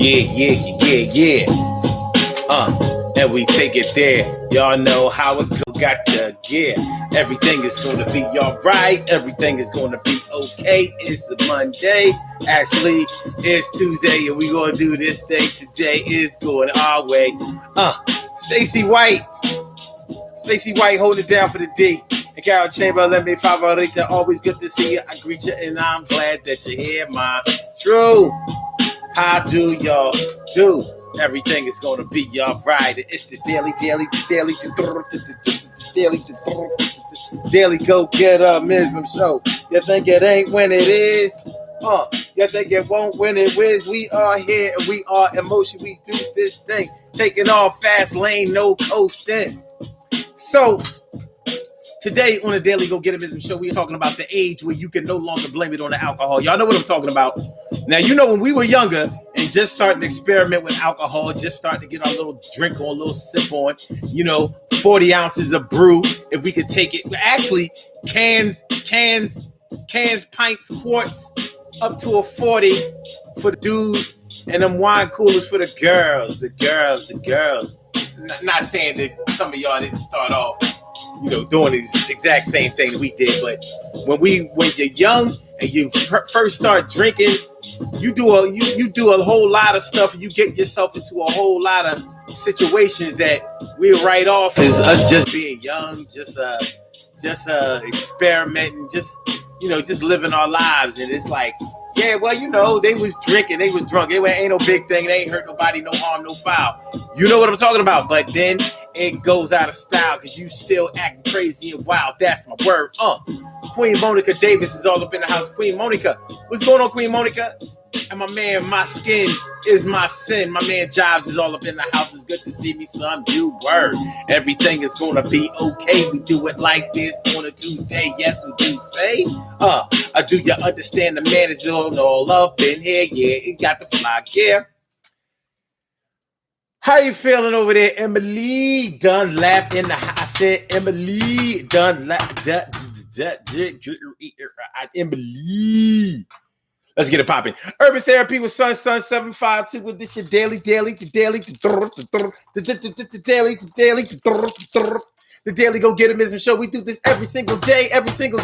Yeah. And we take it there. Y'all know how it go. Got the gear. Everything is gonna be alright. Everything is gonna be okay. It's a Monday. Actually, it's Tuesday, and we gonna do this thing today. Is going our way. Stacy White holding it down for the D. And Carol Chamber, let me favorite. Always good to see you. I greet you, and I'm glad that you're here, my true. How do y'all do? Everything is gonna be alright. It's the daily go get mism show. You think it ain't when it is? You think it won't when it is? We are here and we are emotion. We do this thing, taking off fast lane, no coasting. So today on the Daily Go Get Mism show, we are talking about the age where you can no longer blame it on the alcohol. Y'all know what I'm talking about. Now, you know when we were younger and just starting to experiment with alcohol, just starting to get our little drink on, a little sip on, 40 ounces of brew, if we could take it. Actually, cans, pints, quarts, up to a 40 for the dudes, and them wine coolers for the girls. The girls. Not saying that some of y'all didn't start off doing these exact same thing we did, but when you're young and you first start drinking, you do a whole lot of stuff. You get yourself into a whole lot of situations that we write off as us just being young, just experimenting, just living our lives. And it's like, yeah, well, they was drinking, they was drunk. It ain't no big thing. They ain't hurt nobody, no harm, no foul. You know what I'm talking about. But then it goes out of style because you still acting crazy and wild. That's my word. Queen Monica Davis is all up in the house. Queen Monica, what's going on, Queen Monica? And my man, My Skin Is My Sin. My man Jobs is all up in the house. It's good to see me, son. You word. Everything is gonna be okay. We do it like this on a Tuesday. Yes, we do say. Do you understand the man is all up in here? Yeah, it got the fly gear. How you feeling over there, Emily Dunlap in the house? I said Emily Dunlap. Emily. Let's get it popping. Urban Therapy with Sun 752 with this your daily. The Daily Go Get Mism show. We do this every single day. Every day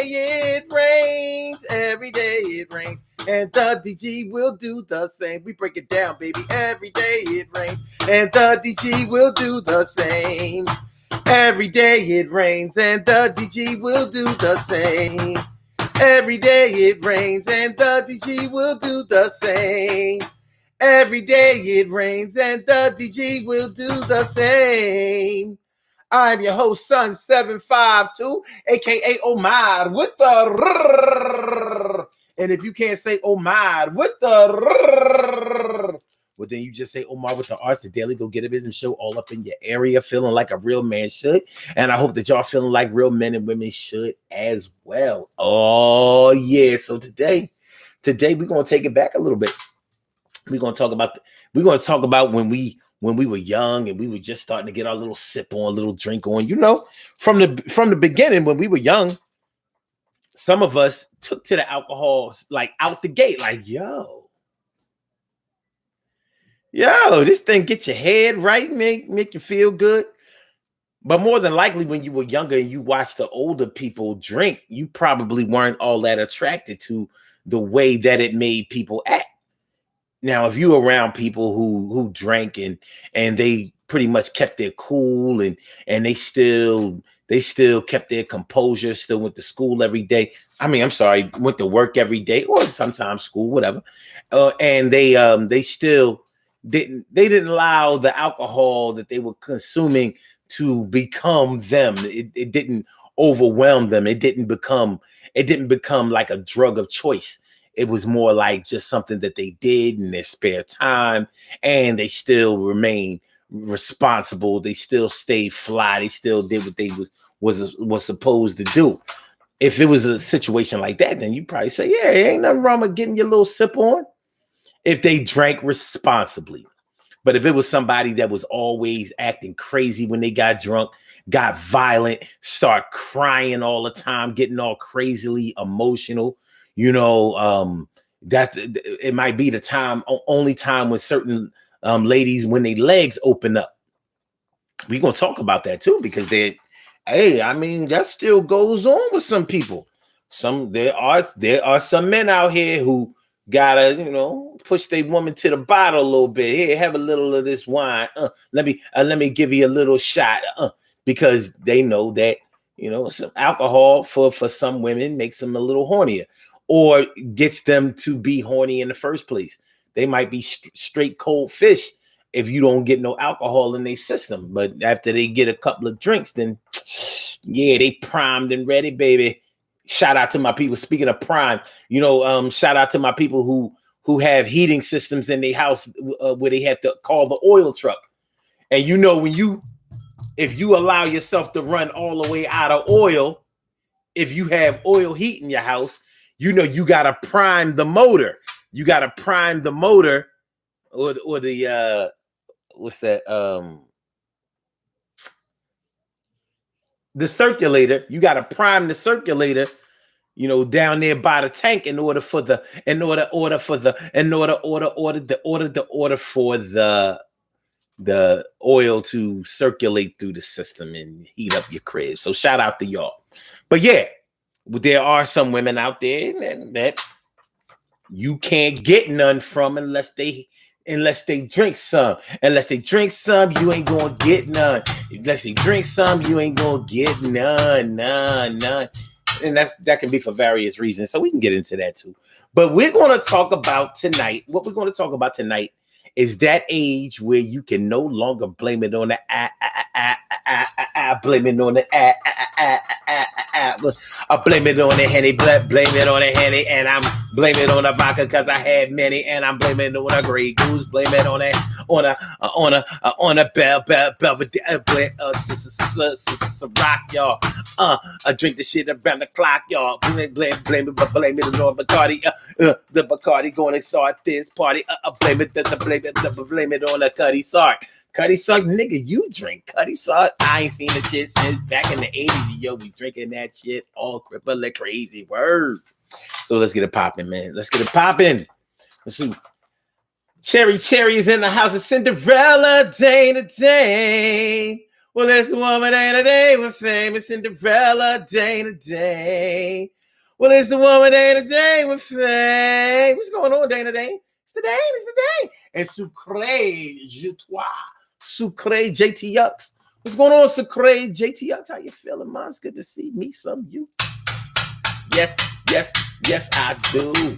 it rains. Every day it rains. And the DG will do the same. We break it down, baby. Every day it rains. And the DG will do the same. Every day it rains and the DG will do the same. Every day it rains and the DG will do the same. Every day it rains and the DG will do the same. I'm your host, Sun 752, aka Omar with the. And if you can't say Omar with the. Well, then you just say Omar with the Arts, the Daily Go Get Mism show, all up in your area, feeling like a real man should. And I hope that y'all feeling like real men and women should as well. Oh, yeah. So today we're going to take it back a little bit. We're going to talk about when we were young and we were just starting to get our little sip on, little drink on. From the beginning, when we were young, some of us took to the alcohol like out the gate, like, yo, this thing get your head right, make you feel good. But more than likely, when you were younger and you watched the older people drink, you probably weren't all that attracted to the way that it made people act. Now, if you were around people who drank and they pretty much kept their cool and they still kept their composure, still went to school every day. Went to work every day or sometimes school, whatever. And they still didn't allow the alcohol that they were consuming to become them. It didn't overwhelm them. It didn't become like a drug of choice. It was more like just something that they did in their spare time, and they still remained responsible. They still stayed fly. They still did what they was supposed to do. If it was a situation like that, then you probably say, yeah, ain't nothing wrong with getting your little sip on. If they drank responsibly. But if it was somebody that was always acting crazy when they got drunk, got violent, start crying all the time, getting all crazily emotional, You know, that's it might be the time, only time when certain ladies, when their legs open up. We're gonna talk about that too, because hey, I mean, that still goes on with some people. There are some men out here who gotta, push their woman to the bottle a little bit. Here, have a little of this wine. Let me give you a little shot. Because they know that some alcohol for some women makes them a little hornier, or gets them to be horny in the first place. They might be straight cold fish if you don't get no alcohol in their system. But after they get a couple of drinks, then yeah, they primed and ready, baby. Shout out to my people. Speaking of prime, shout out to my people who have heating systems in their house where they have to call the oil truck. And if you allow yourself to run all the way out of oil, if you have oil heat in your house, you gotta prime the motor. You gotta prime the motor, or the what's that? The circulator. You gotta prime the circulator, down there by the tank in order for the oil to circulate through the system and heat up your crib. So shout out to y'all. But yeah, there are some women out there that you can't get none from unless they drink some. Unless they drink some, you ain't gonna get none. Unless they drink some, you ain't gonna get none. And that can be for various reasons. So we can get into that too. But we're going to talk about tonight. What we're going to talk about tonight is that age where you can no longer blame it on the blame it on the I blame it on the Henny, blame it on the Henny, and I'm blaming it on the vodka because I had many, and I'm blaming it on a Grey Goose, blame it on a Belvedere, rock, y'all. I drink the shit around the clock, y'all. Blame it on Bacardi. The Bacardi going to start this party. Blame it on the Cuddy Sark. Cuddy Sark, nigga, you drink Cuddy Sark. I ain't seen the shit since back in the 80s. Yo, we drinking that shit all cripple like crazy. Word. So let's get it popping, man. Let's get it popping. Let's see. Cherry is in the house of Cinderella, Dana Dane. Well, it's the woman Dana Dane with famous Cinderella, Dana Dane. Well, it's the woman Dana Dane with fame. What's going on, Dana Dane? It's the Dane. And Sucre, je toi. Sucre, JT Yucks. What's going on, Sucre, JT Yucks? How you feeling, man? It's good to see me, some you. Yes, I do.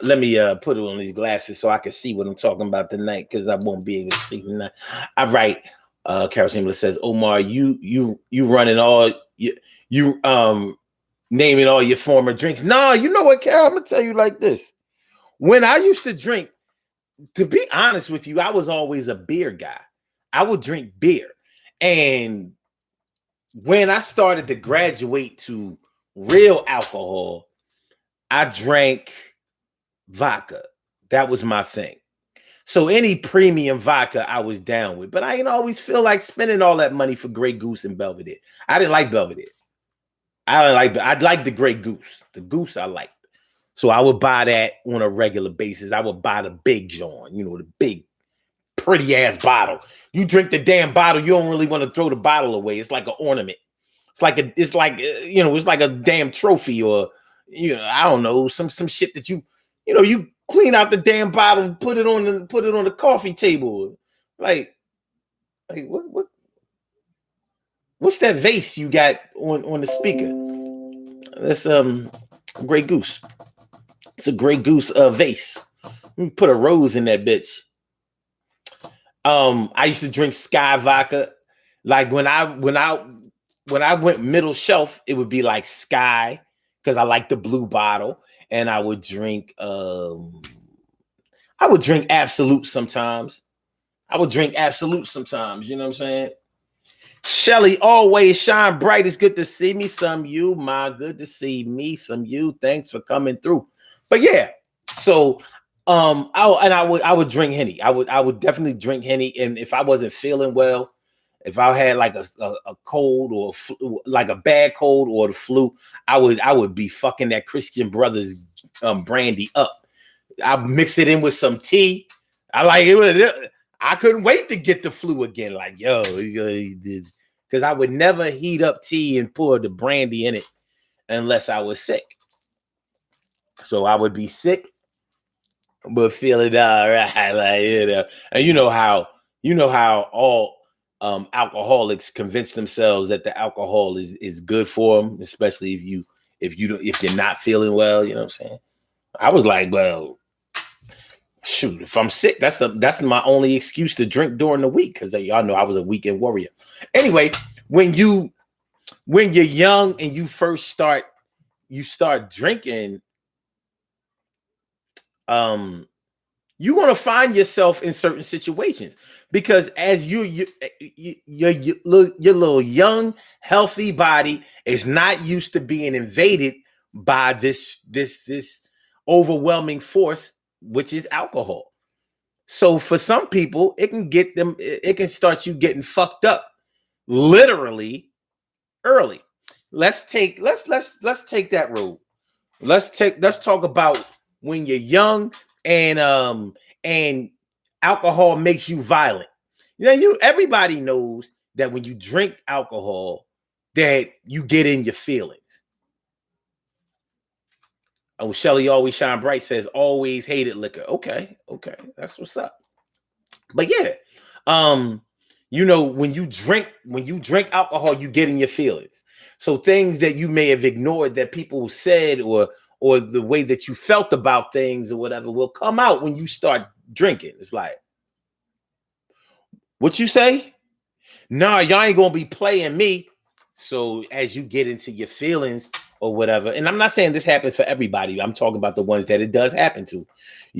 Let me put it on these glasses so I can see what I'm talking about tonight, because I won't be able to see tonight. All right. Carol Simler says, Omar, you running all you naming all your former drinks. No, you know what, Carol? I'm gonna tell you like this. When I used to drink, to be honest with you, I was always a beer guy. I would drink beer. And when I started to graduate to real alcohol, I drank vodka. That was my thing. So any premium vodka I was down with. But I didn't always feel like spending all that money for Grey Goose and Belvedere. I didn't like Belvedere. I'd like the Grey Goose. The Goose I liked. So I would buy that on a regular basis. I would buy the big John, the big, pretty ass bottle. You drink the damn bottle, you don't really want to throw the bottle away. It's like an ornament. It's like a damn trophy, or I don't know, some shit that you clean out the damn bottle, put it on the coffee table. Like what's that vase you got on the speaker? That's Grey Goose. It's a Grey Goose vase. Put a rose in that bitch. I used to drink Sky vodka. Like when I went middle shelf, it would be like Sky, because I like the blue bottle. And I would drink Absolute sometimes. You know what I'm saying? Shelly, always shine bright. It's good to see me, some you, ma. Good to see me, some you. Thanks for coming through. But yeah, so I would drink Henny. I would definitely drink Henny, and if I wasn't feeling well, if I had like a cold or like a bad cold or the flu, I would be fucking that Christian Brothers brandy up. I mix it in with some tea. I like it. I couldn't wait to get the flu again. Like, yo, because I would never heat up tea and pour the brandy in it unless I was sick. So I would be sick, but feeling all right, like, and you know how all alcoholics convince themselves that the alcohol is good for them, especially if you're not feeling well. You know what I'm saying? I was like, well, shoot, if I'm sick, that's my only excuse to drink during the week, because y'all know I was a weekend warrior. Anyway, when you're young and you first start drinking, you're going to find yourself in certain situations, because as your little young healthy body is not used to being invaded by this overwhelming force, which is alcohol. So for some people, it can start you getting fucked up literally early. Let's take that road. Let's talk about when you're young and alcohol makes you violent. Everybody knows that when you drink alcohol, that you get in your feelings. Oh, Shelly Always Shine Bright says always hated liquor. Okay, that's what's up. But yeah, when you drink alcohol, you get in your feelings. So things that you may have ignored that people said, or the way that you felt about things or whatever, will come out when you start drinking. It's like, what you say? Nah, y'all ain't gonna be playing me. So as you get into your feelings or whatever, and I'm not saying this happens for everybody, I'm talking about the ones that it does happen to.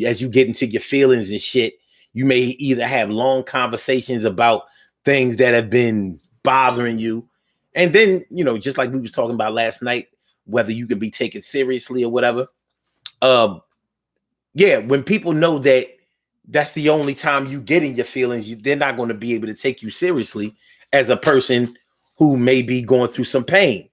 As you get into your feelings and shit, you may either have long conversations about things that have been bothering you, and then just like we was talking about last night, whether you can be taken seriously or whatever. When people know that that's the only time you get in your feelings, they're not going to be able to take you seriously as a person who may be going through some pain,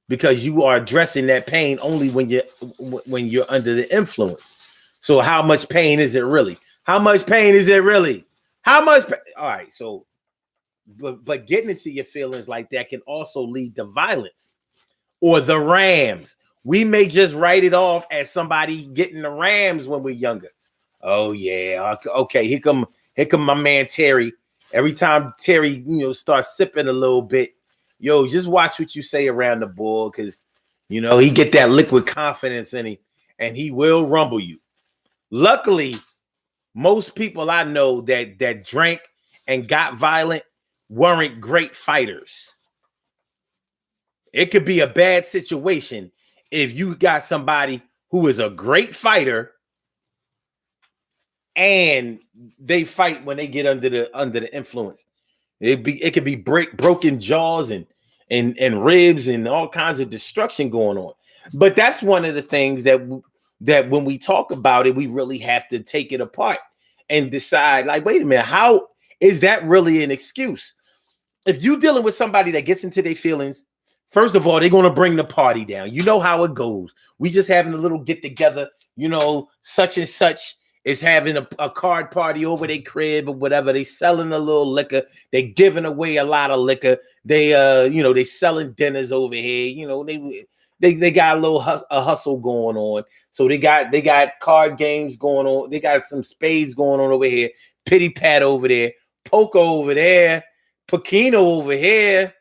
because you are addressing that pain only when you're under the influence. So how much pain is it really? How much pain is it really? How much? All right. So, but getting into your feelings like that can also lead to violence or the Rams. We may just write it off as somebody getting the Rams when we're younger. Oh yeah. Okay. Here come my man Terry. Every time Terry, starts sipping a little bit, just watch what you say around the board, because he get that liquid confidence in him, and he will rumble you. Luckily, most people I know that drank and got violent weren't great fighters. It could be a bad situation if you got somebody who is a great fighter and they fight when they get under the influence. It could be broken jaws and ribs and all kinds of destruction going on. But that's one of the things that when we talk about it, we really have to take it apart and decide, like, wait a minute, how is that really an excuse? If you're dealing with somebody that gets into their feelings, first of all, they're going to bring the party down. You know how it goes. We just having a little get together, such and such is having a card party over their crib or whatever. They selling a little liquor. They giving away a lot of liquor. They they selling dinners over here. They got a little hustle going on. So they got card games going on. They got some spades going on over here. Pity pat over there. Poker over there. Pacino over here.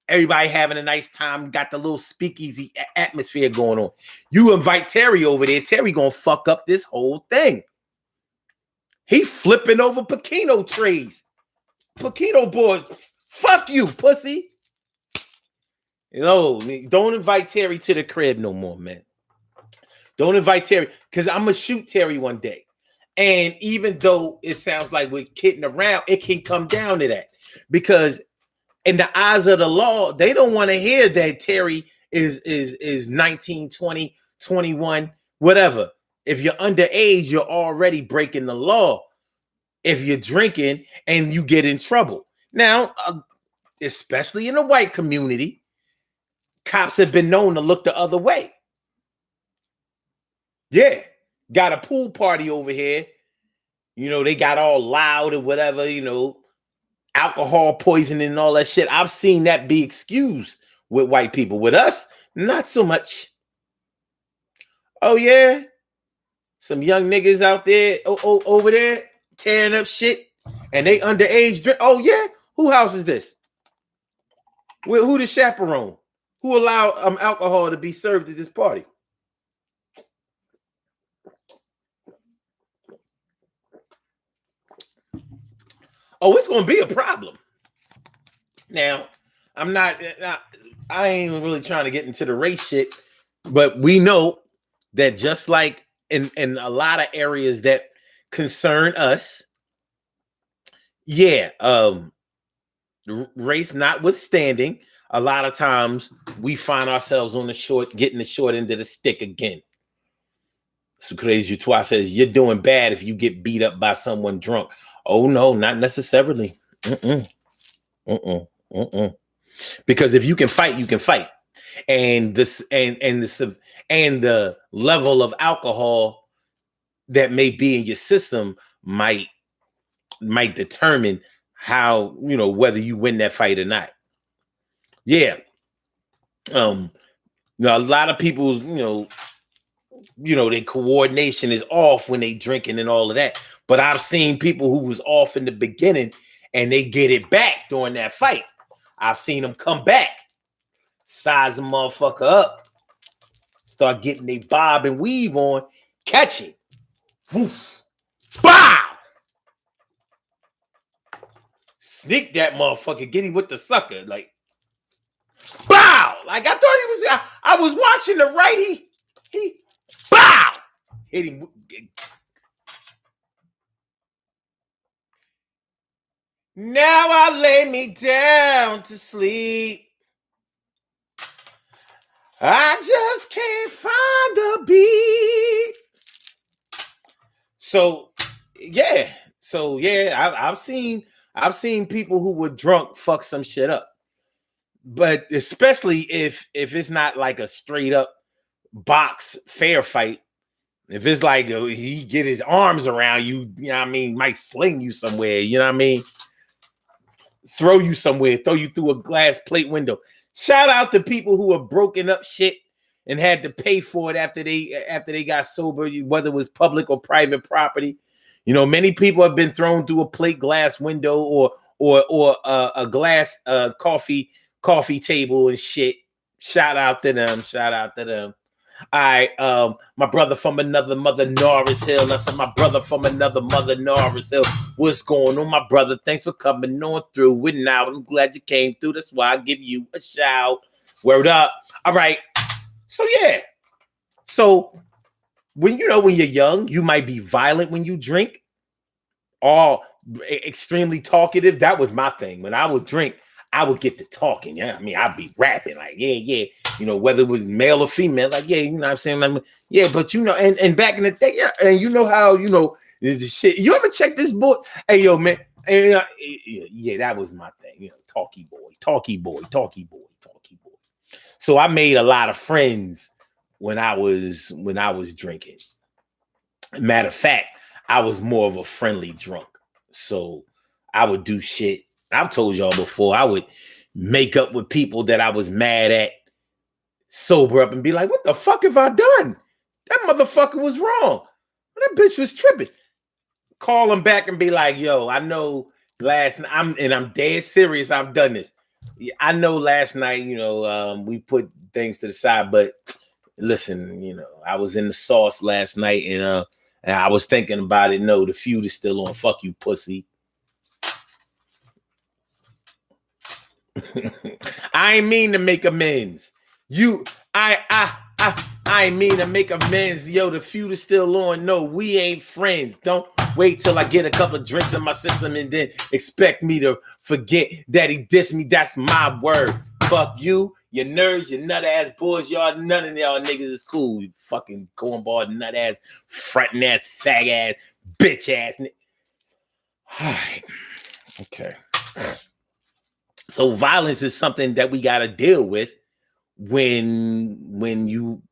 Everybody having a nice time. Got the little speakeasy atmosphere going on. You invite Terry over there. Terry gonna fuck up this whole thing. He flipping over Pacino trays. Pacino boys. Fuck you, pussy. Don't invite Terry to the crib no more, man. Don't invite Terry, because I'm gonna shoot Terry one day. And even though it sounds like we're kidding around, it can come down to that, because in the eyes of the law, they don't want to hear that Terry is 19, 20, 21, whatever. If you're underage, you're already breaking the law if you're drinking and you get in trouble. Now, especially in the white community, cops have been known to look the other way. Yeah, got a pool party over here. They got all loud or whatever, alcohol poisoning and all that shit. I've seen that be excused with white people. With us, not so much. Oh, yeah. Some young niggas out there, over there, tearing up shit, and they underage drink. Oh, yeah? Who house is this? Who the chaperone? Who allowed alcohol to be served at this party? Oh, it's going to be a problem. Now, I ain't really trying to get into the race shit, but we know that just like in a lot of areas that concern us, yeah, race notwithstanding, a lot of times we find ourselves getting the short end of the stick again. So Crazy Twice says, you're doing bad if you get beat up by someone drunk. Oh, no, not necessarily. Because if you can fight, you can fight. And this and the level of alcohol that may be in your system might determine how, whether you win that fight or not. Yeah. A lot of people's, their coordination is off when they drinking and all of that. But I've seen people who was off in the beginning and they get it back during that fight. I've seen them come back, size a motherfucker up, start getting they bob and weave on, catch him. Woof. Bow! Sneak that motherfucker, get him with the sucker. Like, bow! Like, I thought he was, I was watching the right, he, bow! Hit him. Now I lay me down to sleep. I just can't find a beat. So yeah, I've seen people who were drunk fuck some shit up, but especially if it's not like a straight up box fair fight. If it's like he get his arms around you, you know what I mean, might sling you somewhere, you know what I mean, throw you somewhere, throw you through a glass plate window. Shout out to people who have broken up shit and had to pay for it after they got sober, whether it was public or private property. Many people have been thrown through a plate glass window or a glass coffee table and shit. Shout out to them. All right, my brother from another mother, Norris Hill. That's my brother from another mother, Norris Hill. What's going on, my brother? Thanks for coming on through. With now, I'm glad you came through. That's why I give you a shout. Word up. All right. So yeah. So when you're young, you might be violent when you drink, or extremely talkative. That was my thing. When I would drink, I would get to talking. Yeah, I mean, I'd be rapping like, yeah. Whether it was male or female, like, yeah, what I'm saying? Like, yeah, but and back in the day, yeah, and how, the shit. You ever check this book? Hey, yo, man. And, yeah, that was my thing. Talky boy. So I made a lot of friends when I was drinking. Matter of fact, I was more of a friendly drunk. So I would do shit. I've told y'all before, I would make up with people that I was mad at, sober up and be like, what the fuck have I done? That motherfucker was wrong. That bitch was tripping. Call them back and be like, yo, I know last night, I'm dead serious. I've done this. I know last night, we put things to the side, but listen, I was in the sauce last night and I was thinking about it. No, the feud is still on. Fuck you, pussy. I ain't mean to make amends. I ain't mean to make amends. Yo, the feud is still on. No, we ain't friends. Don't wait till I get a couple of drinks in my system and then expect me to forget that he dissed me. That's my word. Fuck you, your nerds, your nut ass boys. Y'all, none of y'all niggas is cool. You fucking cornball, nut ass, frontin' ass, fag ass, bitch ass. All right. Okay. So violence is something that we got to deal with when you,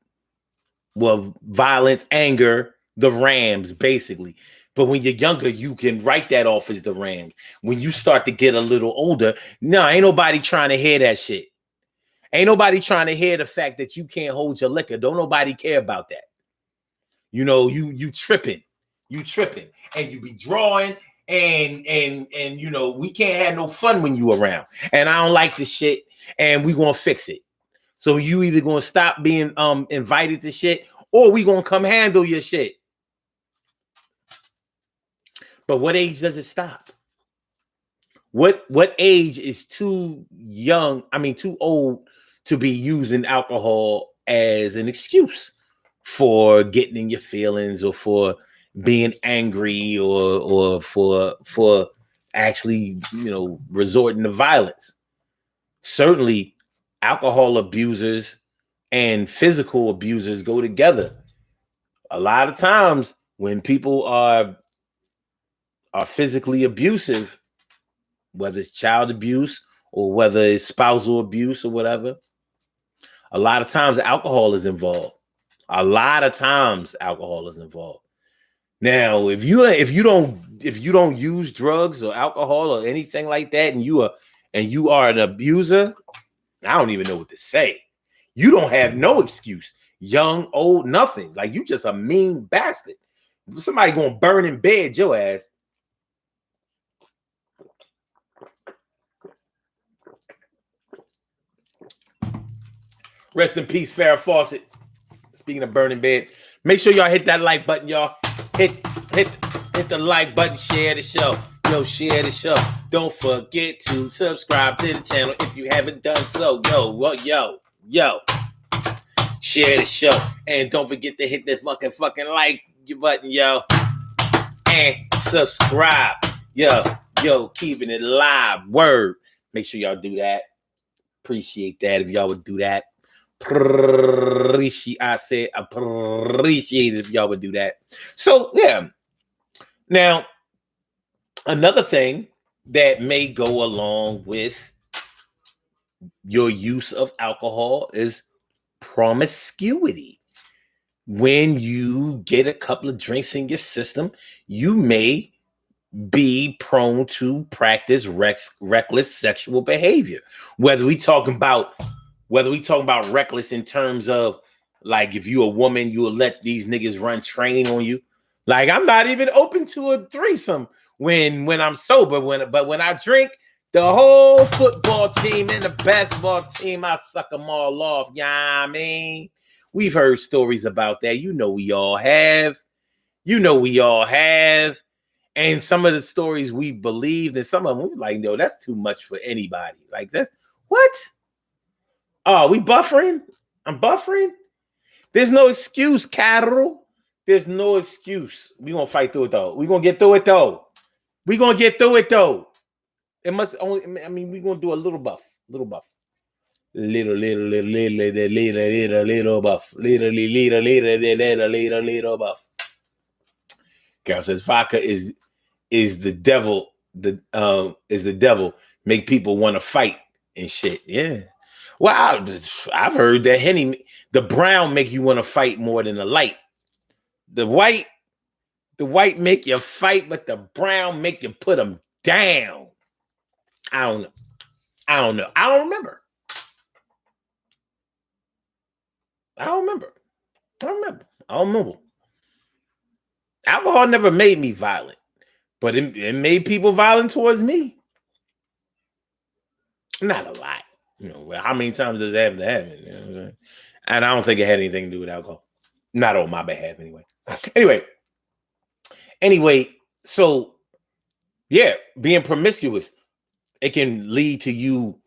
well, violence, anger, the Rams, basically. But when you're younger, you can write that off as the Rams. When you start to get a little older, no, ain't nobody trying to hear that shit. Ain't nobody trying to hear the fact that you can't hold your liquor. Don't nobody care about that. You know, you tripping, and you be drawing, and you know, we can't have no fun when you around. And I don't like the shit, and we gonna fix it. So you either gonna stop being invited to shit, or we gonna come handle your shit. But what age does it stop? What age is too young? I mean, too old to be using alcohol as an excuse for getting in your feelings, or for being angry, or for actually, you know, resorting to violence. Certainly, alcohol abusers and physical abusers go together. A lot of times when people are physically abusive, whether it's child abuse or whether it's spousal abuse or whatever, a lot of times alcohol is involved. A lot of times alcohol is involved. Now, if you don't use drugs or alcohol or anything like that, and you are an abuser, I don't even know what to say. You don't have no excuse. Young, old, nothing. Like, you just a mean bastard. Somebody gonna burn in bed your ass. Rest in peace, Farrah Fawcett. Speaking of burning bed, make sure y'all hit that like button, y'all. Hit the like button, share the show. Yo, share the show. Don't forget to subscribe to the channel if you haven't done so. Yo. Share the show. And don't forget to hit the fucking like button, yo. And subscribe. Yo, keeping it live. Word. Make sure y'all do that. Appreciate that if y'all would do that. I said appreciate it if y'all would do that. So, yeah. Now, another thing that may go along with your use of alcohol is promiscuity. When you get a couple of drinks in your system, you may be prone to practice reckless sexual behavior. Whether we talking about reckless in terms of, like, if you a woman, you will let these niggas run train on you. Like, I'm not even open to a threesome when I'm sober. But when I drink, the whole football team and the basketball team, I suck them all off. Yeah, I mean, we've heard stories about that. You know we all have. And some of the stories we believed, and some of them we were like, no, that's too much for anybody. Like, that's what? Oh, we buffering? I'm buffering? There's no excuse, cattle. There's no excuse. We're going to fight through it, though. We're going to get through it, though. It must only, I mean, we're going to do a little buff. Little buff. Little buff. Little buff. Carol says vodka is the devil. Is the devil. Make people want to fight and shit. Yeah. Well, I've heard that Henny, the brown, make you want to fight more than the light. The white make you fight, but the brown make you put them down. I don't know. I don't remember. Alcohol never made me violent, but it made people violent towards me. Not a lot. You know, how many times does it have to happen? You know what I'm saying? And I don't think it had anything to do with alcohol. Not on my behalf, anyway. Anyway, so yeah, being promiscuous, it can lead to you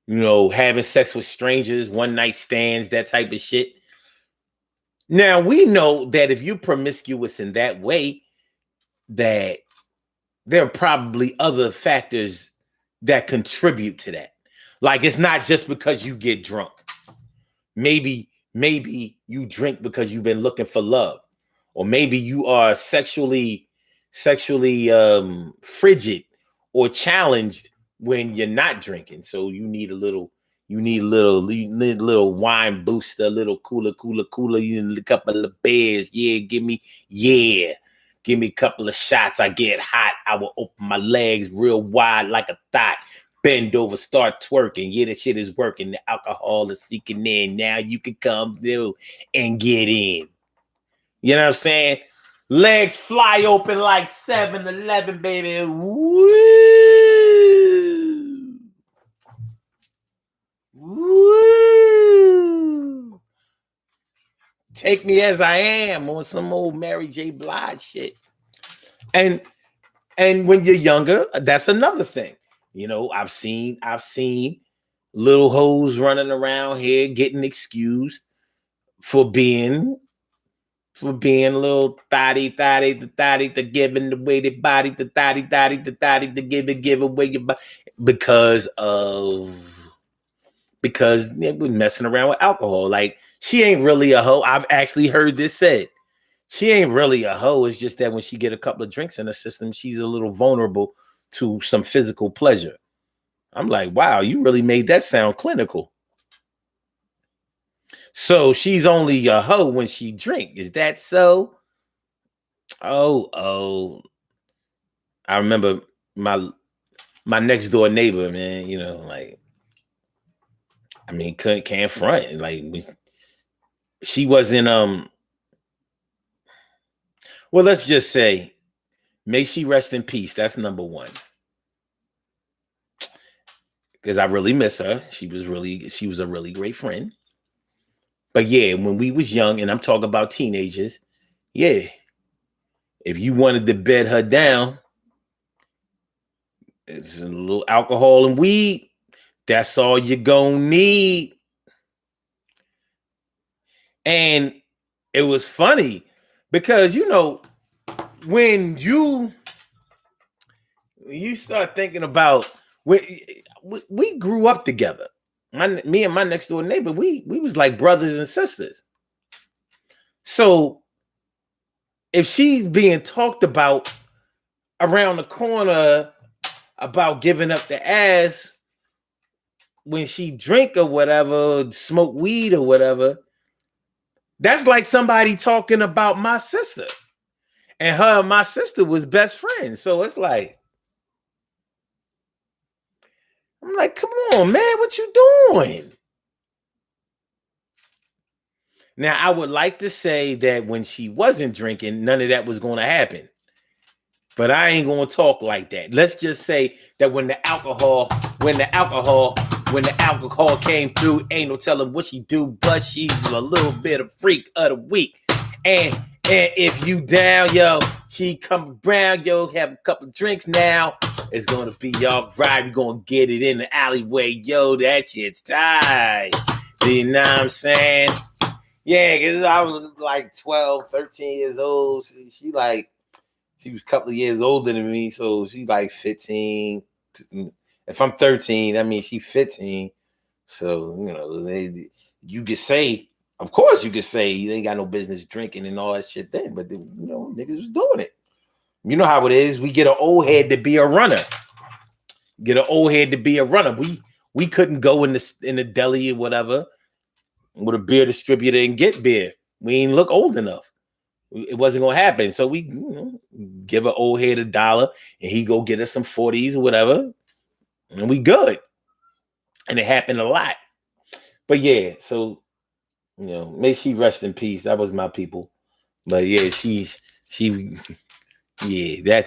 know, having sex with strangers, one night stands, that type of shit. Now, we know that if you're promiscuous in that way, that there are probably other factors that contribute to that. Like, it's not just because you get drunk. Maybe you drink because you've been looking for love, or maybe you are sexually frigid or challenged when you're not drinking. So you need a little, you need a little wine booster, a little cooler. You need a couple of beers. Give me a couple of shots. I get hot. I will open my legs real wide like a thought. Bend over, start twerking. Yeah, the shit is working. The alcohol is seeking in. Now you can come through and get in. You know what I'm saying? Legs fly open like 7-Eleven, baby. Woo! Woo! Take me as I am on some old Mary J. Blige shit. And when you're younger, that's another thing. You know, I've seen little hoes running around here getting excused for being little thotty, the giving away the body, the thotty, the give away your body because we're messing around with alcohol. Like, she ain't really a hoe. I've actually heard this said. She ain't really a hoe. It's just that when she get a couple of drinks in her system, she's a little vulnerable to some physical pleasure. I'm like, wow, you really made that sound clinical. So she's only a hoe when she drink. Is that so? Oh. I remember my next door neighbor, man, you know, like, I mean, can't front. Like, she wasn't well, let's just say, may she rest in peace. That's number one. Because I really miss her. She was a really great friend. But yeah, when we was young, and I'm talking about teenagers, yeah, if you wanted to bed her down, it's a little alcohol and weed. That's all you're gonna need. And it was funny because, you know, when you start thinking about, we grew up together. Me and my next door neighbor, we was like brothers and sisters. So if she's being talked about around the corner about giving up the ass when she drink or whatever, smoke weed or whatever, that's like somebody talking about my sister. And her and my sister was best friends. So it's like, I'm like, come on, man, what you doing? Now, I would like to say that when she wasn't drinking, none of that was going to happen. But I ain't going to talk like that. Let's just say that when the alcohol came through, ain't no telling what she do, but she's a little bit of freak of the week. And if you down, yo, she come around, yo, have a couple drinks now. It's going to be all right. We're going to get it in the alleyway. Yo, that shit's tight. You know what I'm saying? Yeah, because I was like 12, 13 years old. She was a couple of years older than me. So she's like 15. If I'm 13, that means she's 15. So, you know, you could say, of course you could say you ain't got no business drinking and all that shit then. But, you know, niggas was doing it. You know how it is. We get an old head to be a runner. We couldn't go in the deli or whatever with a beer distributor and get beer. We ain't look old enough. It wasn't gonna happen. So we, you know, give an old head $1 and he go get us some 40s or whatever, and we good. And it happened a lot. But yeah, so, you know, may she rest in peace. That was my people. But yeah, yeah,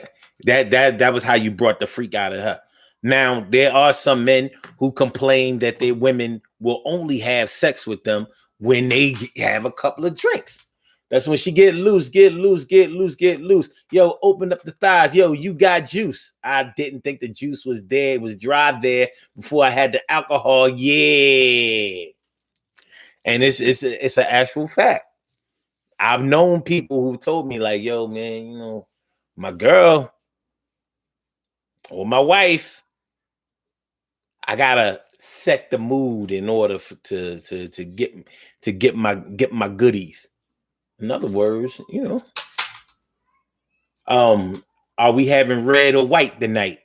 that was how you brought the freak out of her. Now, there are some men who complain that their women will only have sex with them when they have a couple of drinks. That's when she get loose. Yo, open up the thighs. Yo, you got juice. I didn't think the juice was there. It was dry there before I had the alcohol. Yeah. And it's an actual fact. I've known people who told me, like, yo, man, you know, my girl or my wife, I gotta set the mood in order to get my goodies. In other words, you know, are we having red or white tonight?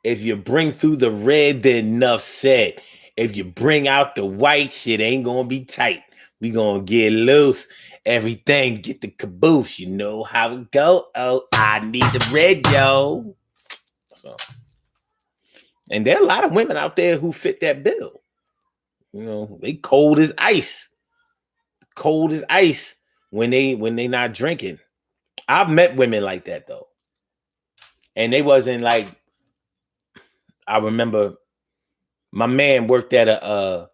If you bring through the red, then enough said. If you bring out the white, shit ain't gonna be tight. We gonna get loose. Everything get the caboose. You know how it go. Oh, I need the red, yo. So, and there are a lot of women out there who fit that bill. You know, they cold as ice. Cold as ice when they not drinking. I've met women like that though. And they wasn't like, I remember my man worked at a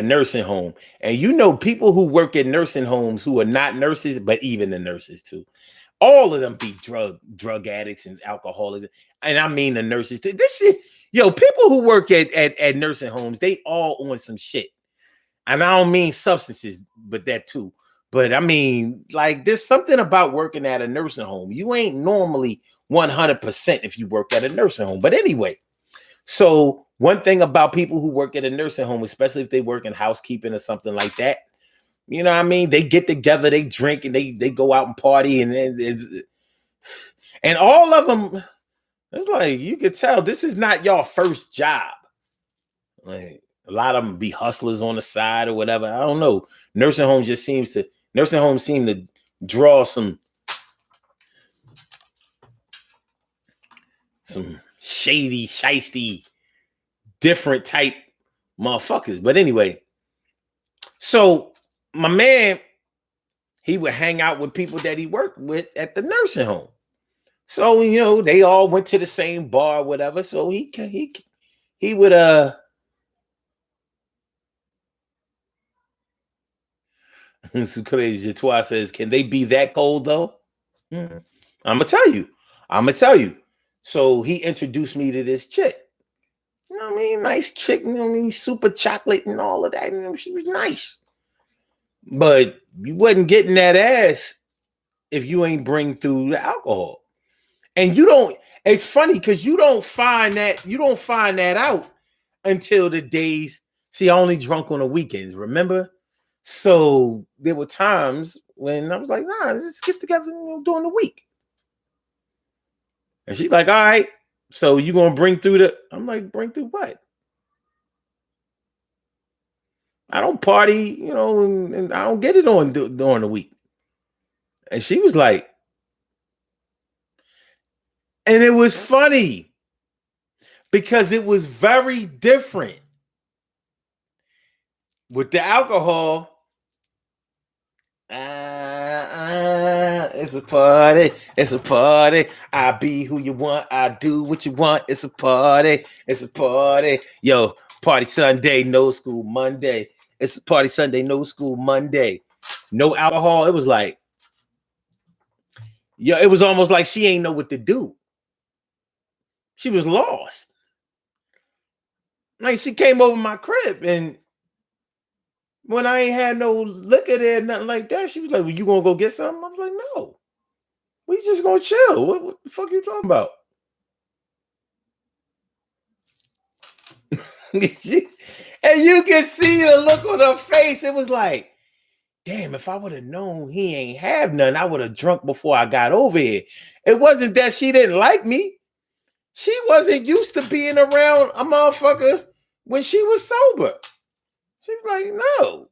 nursing home. And you know, people who work at nursing homes who are not nurses, but even the nurses too. All of them be drug addicts and alcoholics. And I mean the nurses too. This shit, yo, people who work at nursing homes, they all on some shit. And I don't mean substances, but that too. But I mean, like, there's something about working at a nursing home. You ain't normally 100% if you work at a nursing home. But anyway, so one thing about people who work at a nursing home, especially if they work in housekeeping or something like that, you know what I mean? They get together, they drink, and they go out and party, and and all of them, it's like you could tell this is not your first job. Like a lot of them be hustlers on the side or whatever. I don't know. Nursing homes seem to draw some shady, shisty, different type motherfuckers. But anyway, so my man, he would hang out with people that he worked with at the nursing home. So, you know, they all went to the same bar, whatever. So he would it's crazy. Jatois says, can they be that cold though? I'm gonna tell you. So he introduced me to this chick. You know what I mean? Nice chick, you know what I mean? Super chocolate and all of that. You know, she was nice. But you wasn't getting that ass if you ain't bring through the alcohol. And you don't, it's funny because you don't find that out until the days. See, I only drunk on the weekends, remember? So there were times when I was like, nah, let's get together, during the week. And she's like, all right, so you gonna bring through I'm like, bring through what? I don't party, and I don't get it on during the week. And she was like, and it was funny because it was very different. With the alcohol, it's a party. It's a party. I be who you want. I do what you want. It's a party. It's a party. Yo, party Sunday, no school Monday. It's a party Sunday, no school Monday. No alcohol. It was like, yo, it was almost like she ain't know what to do. She was lost. Like she came over my crib and when I ain't had no liquor there, nothing like that, she was like, well, you gonna go get something? I was like, no. We just gonna chill. What the fuck are you talking about? And you can see the look on her face. It was like, damn, if I would have known he ain't have none, I would have drunk before I got over here. It wasn't that she didn't like me. She wasn't used to being around a motherfucker when she was sober. She was like, no.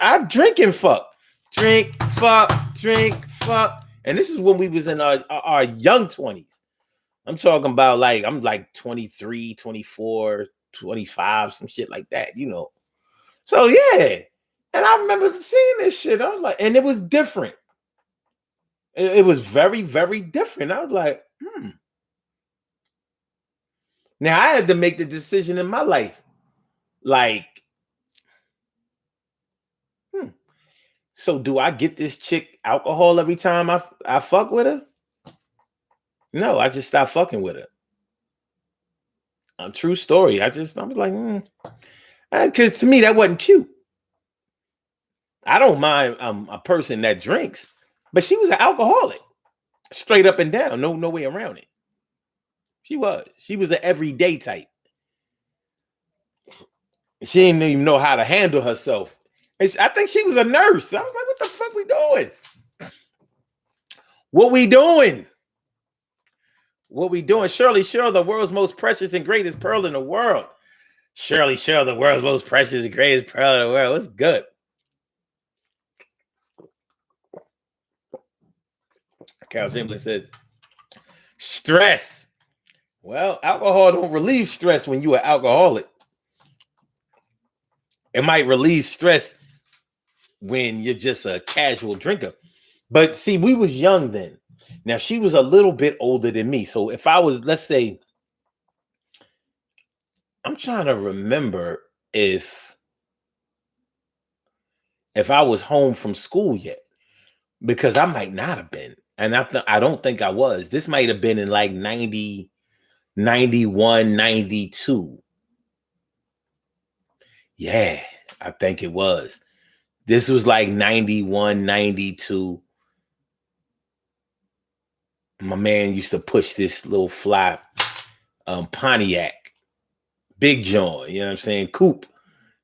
I drink and fuck. Drink, fuck. And this is when we was in our young 20s. I'm talking about like, I'm like 23, 24, 25, some shit like that, So yeah. And I remember seeing this shit. I was like, and it was different. It was very, very different. I was like, Now I had to make the decision in my life. Like, so do I get this chick alcohol every time I fuck with her? No, I just stopped fucking with her. A true story. I was like, because to me that wasn't cute. I don't mind a person that drinks, but she was an alcoholic, straight up and down. No way around it. She was an everyday type. She didn't even know how to handle herself. I think she was a nurse. I was like, what the fuck we doing? What we doing? What we doing? Shirley Shirl, the world's most precious and greatest pearl in the world. Shirley Shirl, the world's most precious and greatest pearl in the world. What's good? Carol Chamberlain said, stress. Well, alcohol don't relieve stress when you're an alcoholic. It might relieve stress when you're just a casual drinker. But see, we was young then. Now, she was a little bit older than me. So if I was, let's say, I'm trying to remember if I was home from school yet, because I might not have been. And I don't think I was. This might have been in like 90, 91, 92. Yeah, I think it was. This was like 91, 92. My man used to push this little fly Pontiac, big John, you know what I'm saying? Coupe.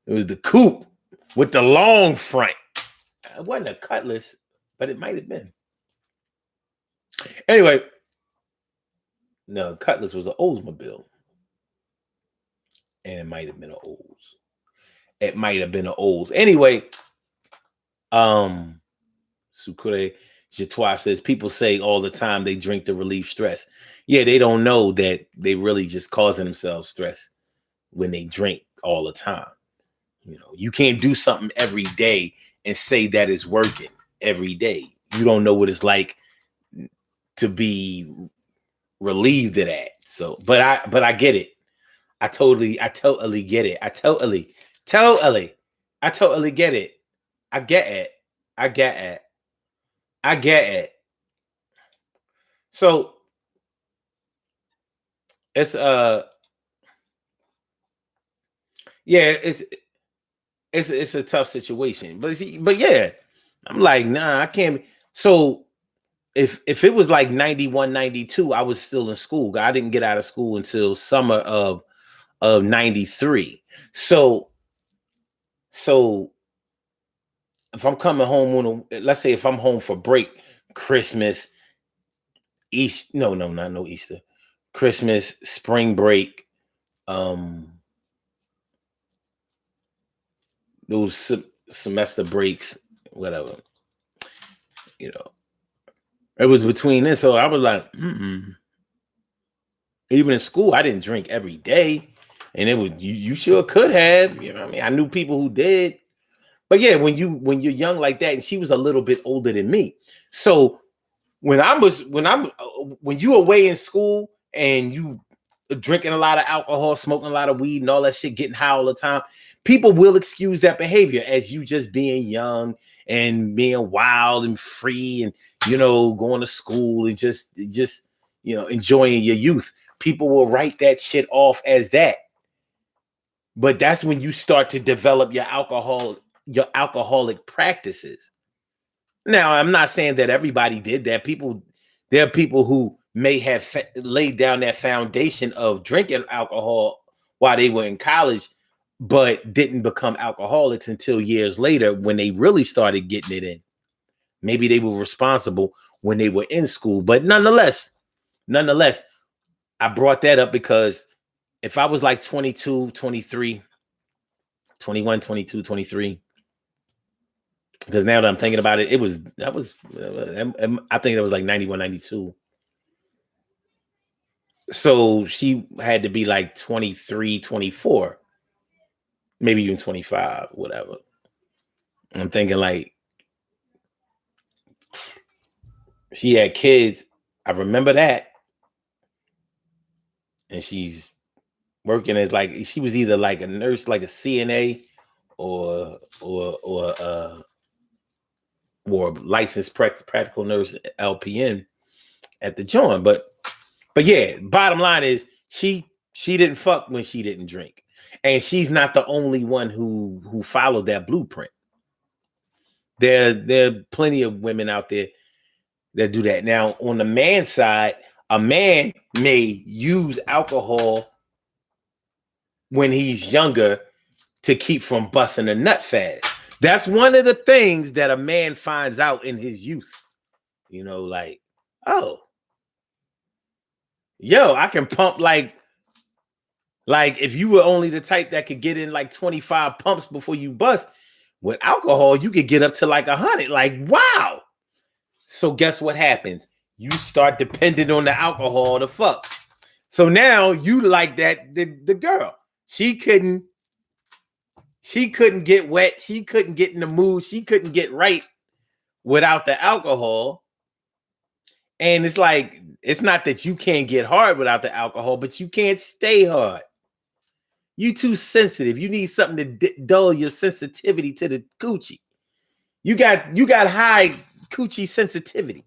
It was the coupe with the long front. It wasn't a Cutlass, but it might have been. Anyway, no, Cutlass was an Oldsmobile. And it might have been an Olds. It might have been an Olds. Anyway, Sukure Jatois says, people say all the time they drink to relieve stress. Yeah, they don't know that they really just causing themselves stress when they drink all the time. You know, you can't do something every day and say that it's working every day. You don't know what it's like to be relieved of that. So, but I get it. I totally get it. I totally get it. I get it. So it's yeah, it's a tough situation. But yeah, I'm like, nah, I can't. So if it was like 91, 92, I was still in school. I didn't get out of school until summer of 93. So if I'm coming home let's say if I'm home for break, Christmas, no Easter, Christmas, spring break, those semester breaks, whatever, you know, it was between this. So I was like, even in school, I didn't drink every day, and it was you sure could have, you know what I mean? I knew people who did. But yeah, when you're young like that, and she was a little bit older than me. So when you away in school and you drinking a lot of alcohol, smoking a lot of weed and all that shit, getting high all the time, people will excuse that behavior as you just being young and being wild and free and, going to school and just enjoying your youth. People will write that shit off as that. But that's when you start to develop your alcoholic practices. Now, I'm not saying that everybody did that. There are people who may have laid down that foundation of drinking alcohol while they were in college, but didn't become alcoholics until years later when they really started getting it in. Maybe they were responsible when they were in school. But nonetheless, I brought that up because if I was like 22, 23, 21, 22, 23, because now that I'm thinking about it, I think that was like 91, 92. So she had to be like 23, 24, maybe even 25, whatever. I'm thinking like she had kids. I remember that. And she's working as like, she was either like a nurse, like a CNA or licensed practical nurse, LPN at the joint. But yeah, bottom line is she didn't fuck when she didn't drink. And she's not the only one who followed that blueprint. There are plenty of women out there that do that. Now, on the man's side, a man may use alcohol when he's younger to keep from busting a nut fast. That's one of the things that a man finds out in his youth. Like, oh, yo, I can pump like if you were only the type that could get in like 25 pumps before you bust, with alcohol, you could get up to like 100. Like, wow. So guess what happens? You start depending on the alcohol to fuck. So now you like that the girl. She couldn't get wet. She couldn't get in the mood. She couldn't get right without the alcohol. And it's like, it's not that you can't get hard without the alcohol, but you can't stay hard. You too sensitive. You need something to dull your sensitivity to the coochie. You got high coochie sensitivity.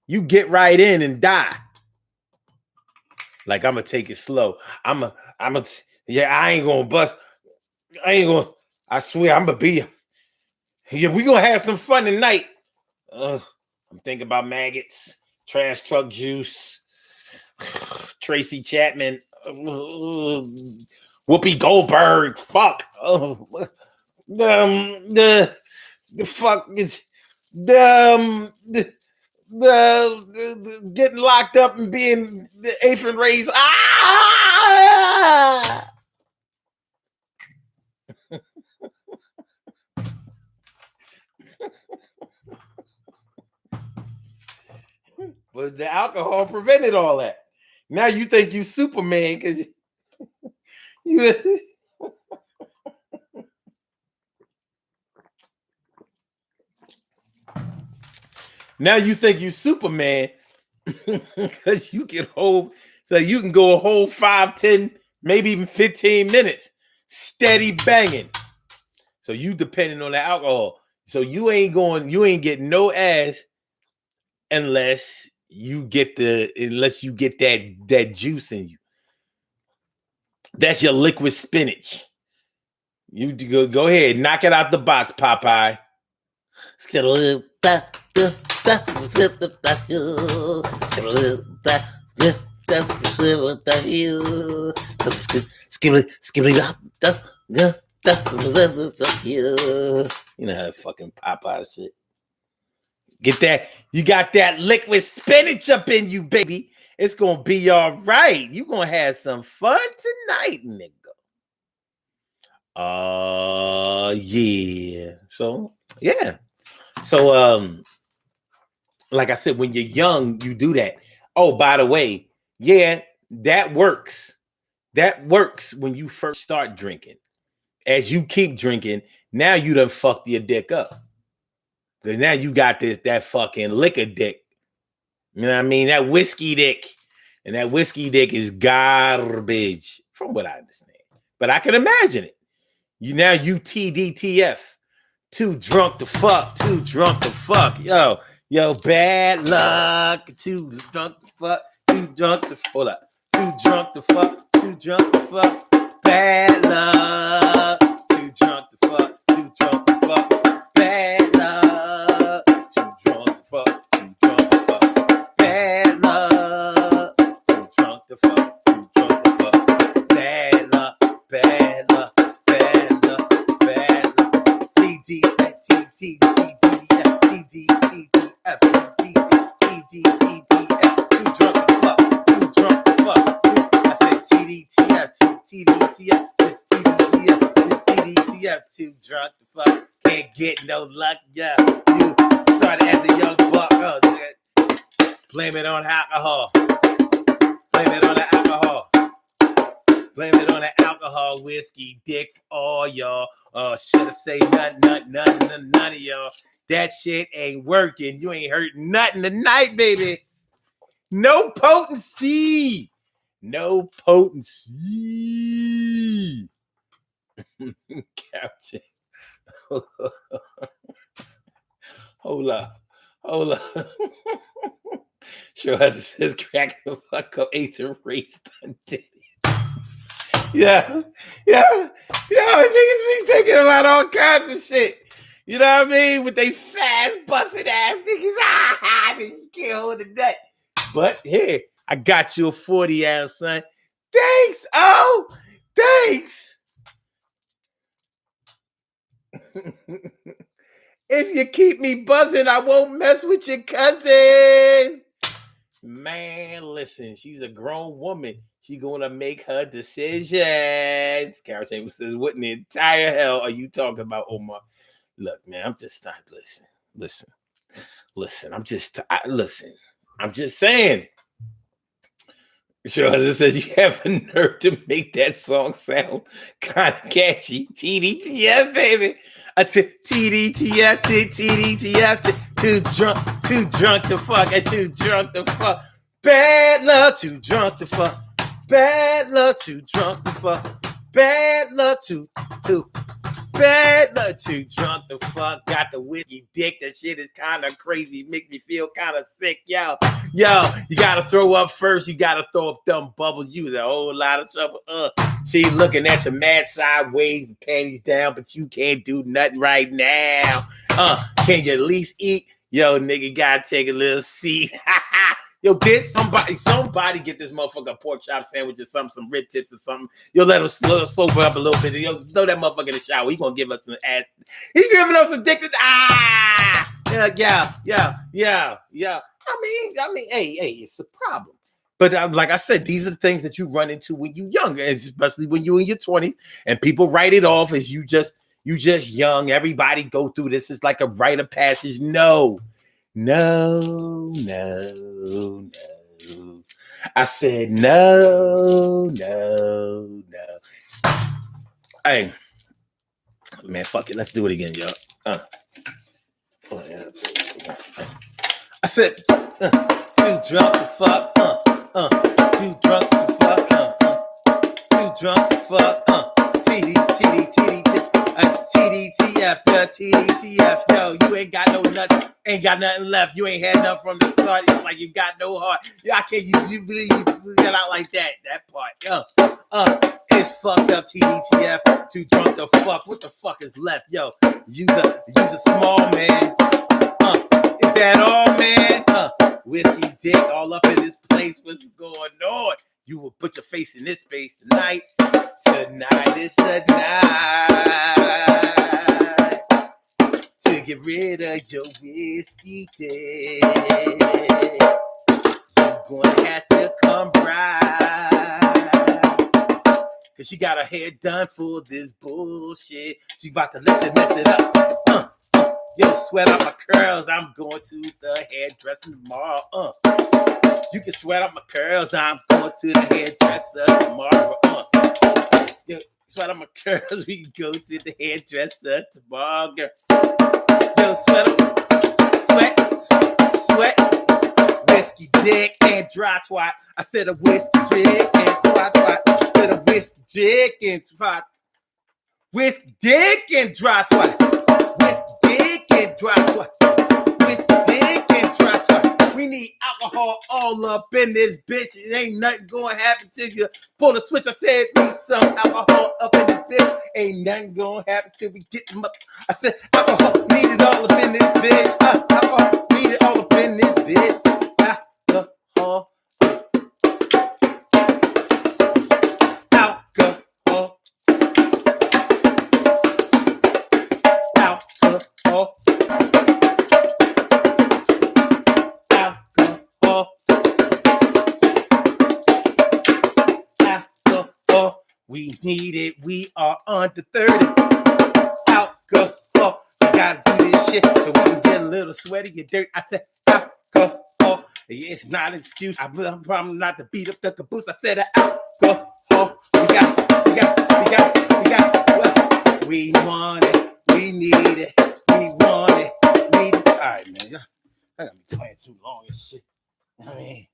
You get right in and die. Like, I'm gonna take it slow. Yeah, I ain't gonna bust. I swear, I'm gonna be. Yeah, we gonna have some fun tonight. I'm thinking about maggots, trash truck juice, Tracy Chapman, Whoopi Goldberg. Fuck. The fuck is the getting locked up and being the apron raised. Ah! But the alcohol prevented all that. Now you think you Superman because you. Now you think you Superman because you can hold, so you can go a whole 5, 10, maybe even 15 minutes steady banging. So you depending on the alcohol. So you ain't getting no ass unless you get that juice in you. That's your liquid spinach. You go ahead, knock it out the box, Popeye. You know how fucking Popeye shit. Get that, you got that liquid spinach up in you, baby. It's gonna be all right. You gonna have some fun tonight, nigga. Yeah. So yeah. So like I said, when you're young, you do that. Oh, by the way, yeah, that works. That works when you first start drinking. As you keep drinking, now you done fucked your dick up. Because now you got that fucking liquor dick. You know what I mean? That whiskey dick. And that whiskey dick is garbage, from what I understand. But I can imagine it. You TDTF. Too drunk to fuck. Too drunk to fuck. Yo, bad luck. Too drunk to fuck. Too drunk to hold up. Too drunk to fuck. Too drunk to fuck. Bad luck. Too drunk to fuck. Too drunk to fuck. Bad luck. Too drunk to fuck. Too drunk to fuck. Bad luck. Too drunk to fuck. Too drunk to fuck. Bad luck. Bad luck. Bad luck. Bad luck. TD. Too drunk to fuck, can't get no luck. Yeah, you started as a young buck. Oh, blame it on alcohol. Blame it on the alcohol. Blame it on the alcohol, whiskey, dick, all y'all. Should have say none of y'all. That shit ain't working. You ain't heard nothing tonight, baby. No potency. No potency. Captain. Hold up. Sure has his crack the fuck up eighth race done did. Yeah. Niggas be thinking about all kinds of shit. You know what I mean? With they fast busted ass niggas. You can't hold the nut. But here, I got you a 40 ounce, son. Thanks. Oh, thanks. If you keep me buzzing, I won't mess with your cousin. Man, listen, she's a grown woman. She gonna make her decisions. Carol Chambers says, "What in the entire hell are you talking about, Omar?" Look, man, I'm just not. Listen. Listen. I'm just saying. Sure, as it says, you have a nerve to make that song sound kind of catchy. TDTF, baby. TDTF, TDTF, too drunk to fuck, and too drunk to fuck. Bad luck, too drunk to fuck. Bad luck, too drunk to fuck. Bad luck, too bad luck, too drunk to fuck. Got the whiskey dick. That shit is kind of crazy. Makes me feel kind of sick, yo. You gotta throw up first. You gotta throw up them bubbles. You was a whole lot of trouble. She looking at you mad sideways, panties down, but you can't do nothing right now. Can you at least eat? Yo, nigga, gotta take a little seat. Yo, bitch, somebody get this motherfucker a pork chop sandwich or something, some rib tips or something. Yo, let him sober up a little bit. Yo, throw that motherfucker in the shower. He gonna give us some ass. He's giving us addicted. Yeah. I mean, hey, it's a problem. But like I said, these are the things that you run into when you're younger, especially when you're in your 20s, and people write it off as you just young. Everybody go through this. It's like a rite of passage. No. I said no. Hey, man, fuck it. Let's do it again, y'all. I said, too drunk to fuck, too drunk to fuck, too drunk to fuck, TDTF, yo, you ain't got no nuts, ain't got nothing left, you ain't had nothing from the start, it's like you got no heart, I can't, you really get out like that part, it's fucked up, TDTF, too drunk to fuck, what the fuck is left, yo, use a small man, is that all, man, whiskey dick all up in this place, what's going on, you will put your face in this space tonight is the night to get rid of your whiskey dick. You're gonna have to come right, cause she got her hair done for this bullshit. She's about to let you mess it up. Yo, sweat out my curls. I'm going to the hairdresser tomorrow. You can sweat out my curls. I'm going to the hairdresser tomorrow. Yo, sweat out my curls. We can go to the hairdresser tomorrow, girl. Yo, sweat. Whiskey dick and dry twat. I said a whiskey dick and dry twat. I said a whiskey dick and twat. Whiskey dick and dry twat. Whiskey dick and dry twat. Whiskey dick and dry twat. We need alcohol all up in this bitch. It ain't nothing gonna happen till you pull the switch. I said need some alcohol up in this bitch. Ain't nothing gonna happen till we get them up. I said alcohol, need it all up in this bitch. Alcohol, need it all up in this bitch. Alcohol. We need it. We are under 30. Alcohol. We gotta do this shit so we can get a little sweaty, get dirty. I said alcohol. It's not an excuse. I'm probably not to beat up the caboose. I said alcohol. We got. What? We want it. We need it. We want it. Need it. All right, man. I gotta be playing too long and shit. I mean.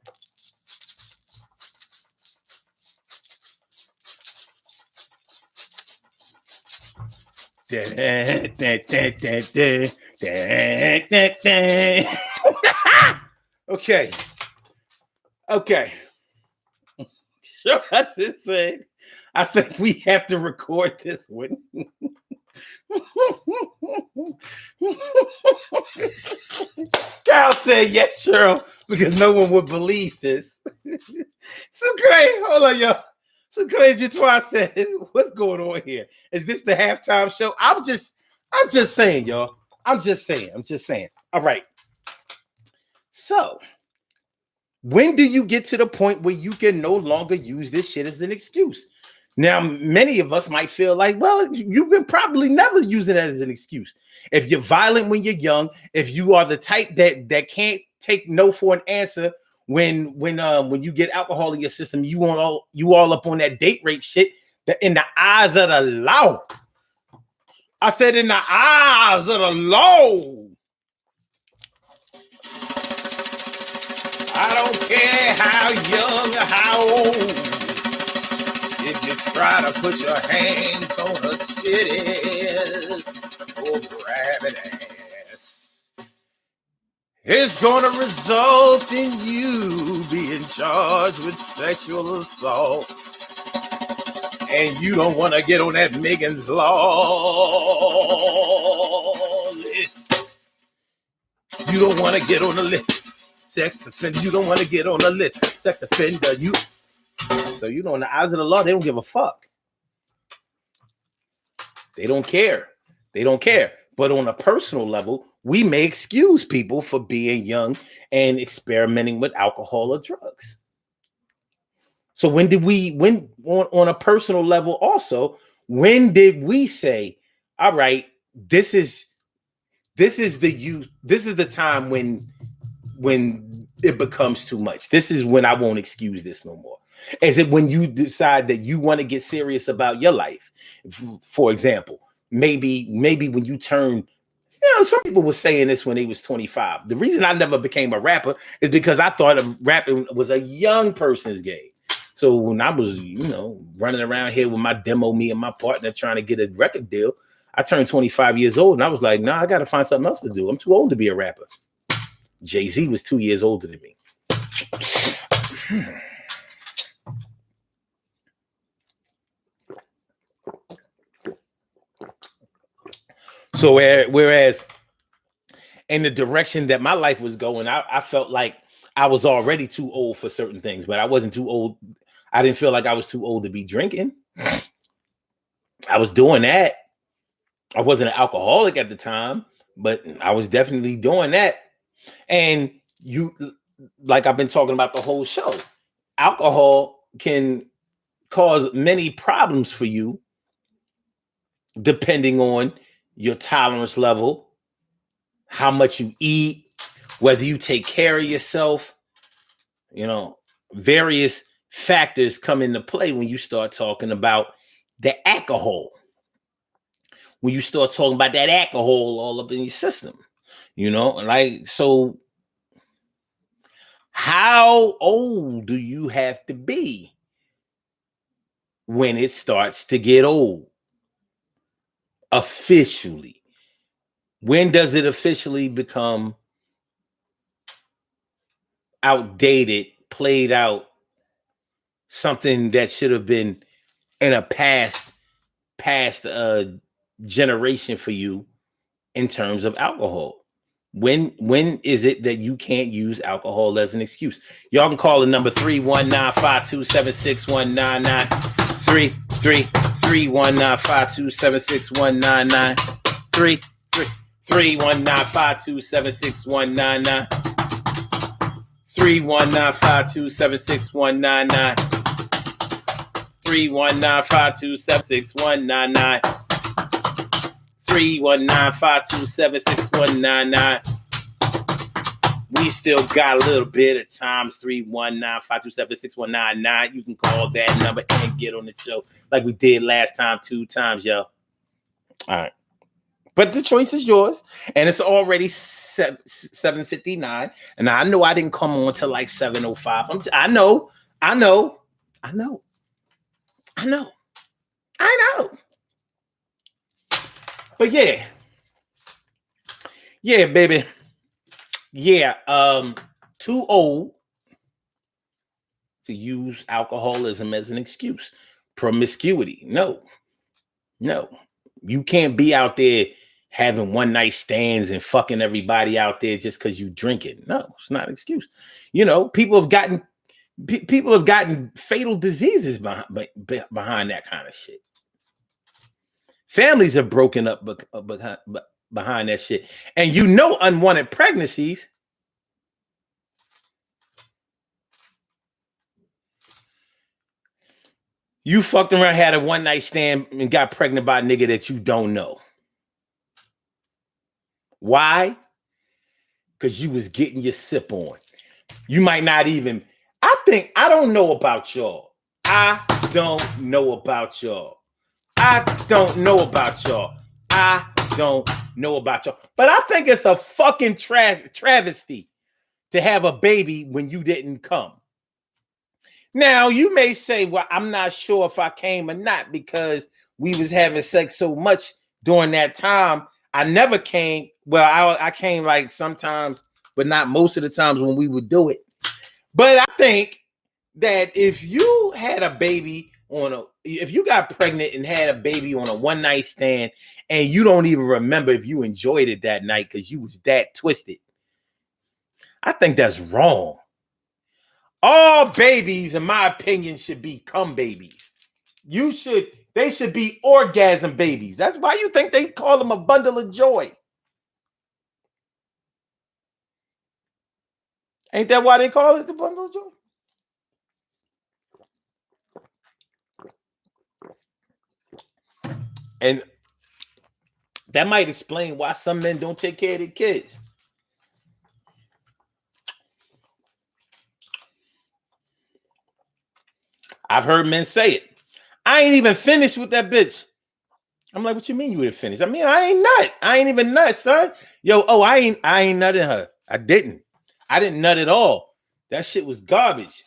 Okay. Sure, as it said, I think we have to record this one. Carol said yes, Cheryl, because no one would believe this. So great. Hold on, y'all. So crazy twice says, what's going on here? Is this the halftime show? I'm just saying, y'all. I'm just saying. All right. So When do you get to the point where you can no longer use this shit as an excuse? Now, many of us might feel like, well, you can probably never use it as an excuse. If you're violent when you're young, if you are the type that can't take no for an answer when you get alcohol in your system, you all up on that date rape shit. That in the eyes of the law, I said in the eyes of the law. I don't care how young or how old. If you try to put your hands on a titty or grab it ass, it's gonna result in you being charged with sexual assault. And you don't want to get on that Megan's Law list. You don't want to get on the list. Sex offender. You don't want to get on the list. Sex offender. So in the eyes of the law, they don't give a fuck. They don't care. They don't care. But on a personal level, we may excuse people for being young and experimenting with alcohol or drugs. So when on a personal level also, when did we say, all right, this is the time when it becomes too much. This is when I won't excuse this no more. Is it when you decide that you want to get serious about your life? For example, maybe when you turn, some people were saying this when they was 25. The reason I never became a rapper is because I thought rapping was a young person's game. So when I was, running around here with my demo, me and my partner trying to get a record deal, I turned 25 years old and I was like, nah, I got to find something else to do. I'm too old to be a rapper. Jay-Z was 2 years older than me. So whereas in the direction that my life was going, I felt like I was already too old for certain things, but I wasn't too old. I didn't feel like I was too old to be drinking. I was doing that. I wasn't an alcoholic at the time, but I was definitely doing that. And like I've been talking about the whole show, alcohol can cause many problems for you depending on your tolerance level, how much you eat, whether you take care of yourself. Various factors come into play when you start talking about the alcohol. When you start talking about that alcohol all up in your system, so how old do you have to be when it starts to get old? Officially. When does it officially become outdated, played out, something that should have been in a past generation for you in terms of alcohol? When is it that you can't use alcohol as an excuse? Y'all can call the number 319-527-6199. 319-527-6199. 319-527-6199. 319-527-6199. 319-527-6199. 319-527-6199. We still got a little bit of time. 319-527-6199. You can call that number and get on the show like we did last time, 2 times, yo. All right. But the choice is yours. And it's already 7:59. And I know I didn't come on till like 7:05. I know. But yeah, baby. Yeah, too old to use alcoholism as an excuse. Promiscuity. No. You can't be out there having one night stands and fucking everybody out there just because you drinking. No, it's not an excuse. People have gotten fatal diseases behind that kind of shit. Families have broken up behind that shit. And unwanted pregnancies You fucked around, had a one night stand, and got pregnant by a nigga that you don't know. Why? Because you was getting your sip on. You might not even. I don't know about y'all. I don't know about y'all. I don't know about y'all. I don't know about y'all. But I think it's a fucking travesty to have a baby when you didn't come. Now, you may say, well, I'm not sure if I came or not because we was having sex so much during that time. I never came. Well, I came like sometimes, but not most of the times when we would do it. But I think that if you had a baby if you got pregnant and had a baby on a one night stand and you don't even remember if you enjoyed it that night because you was that twisted, I think that's wrong. All babies, in my opinion, should be cum babies. They should be orgasm babies. That's why you think they call them a bundle of joy. Ain't that why they call it the bundle of joy? And that might explain why some men don't take care of their kids. I've heard men say it. I ain't even finished with that bitch. I'm like, what you mean you would have finished? I mean, I ain't nut. I ain't even nut, son. Yo, I ain't nutting her. I didn't nut at all. That shit was garbage.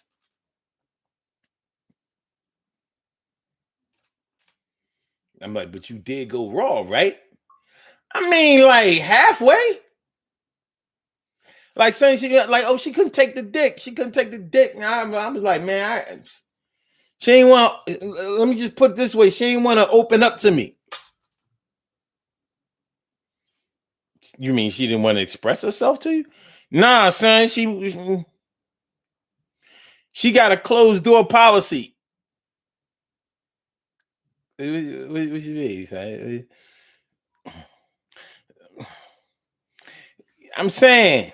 I'm like, but you did go raw, right? I mean, like halfway. Like saying she couldn't take the dick. She couldn't take the dick. And I was like, man, she ain't want. Let me just put it this way: she ain't want to open up to me. You mean she didn't want to express herself to you? Nah, son. She got a closed door policy. What you mean, son? I'm saying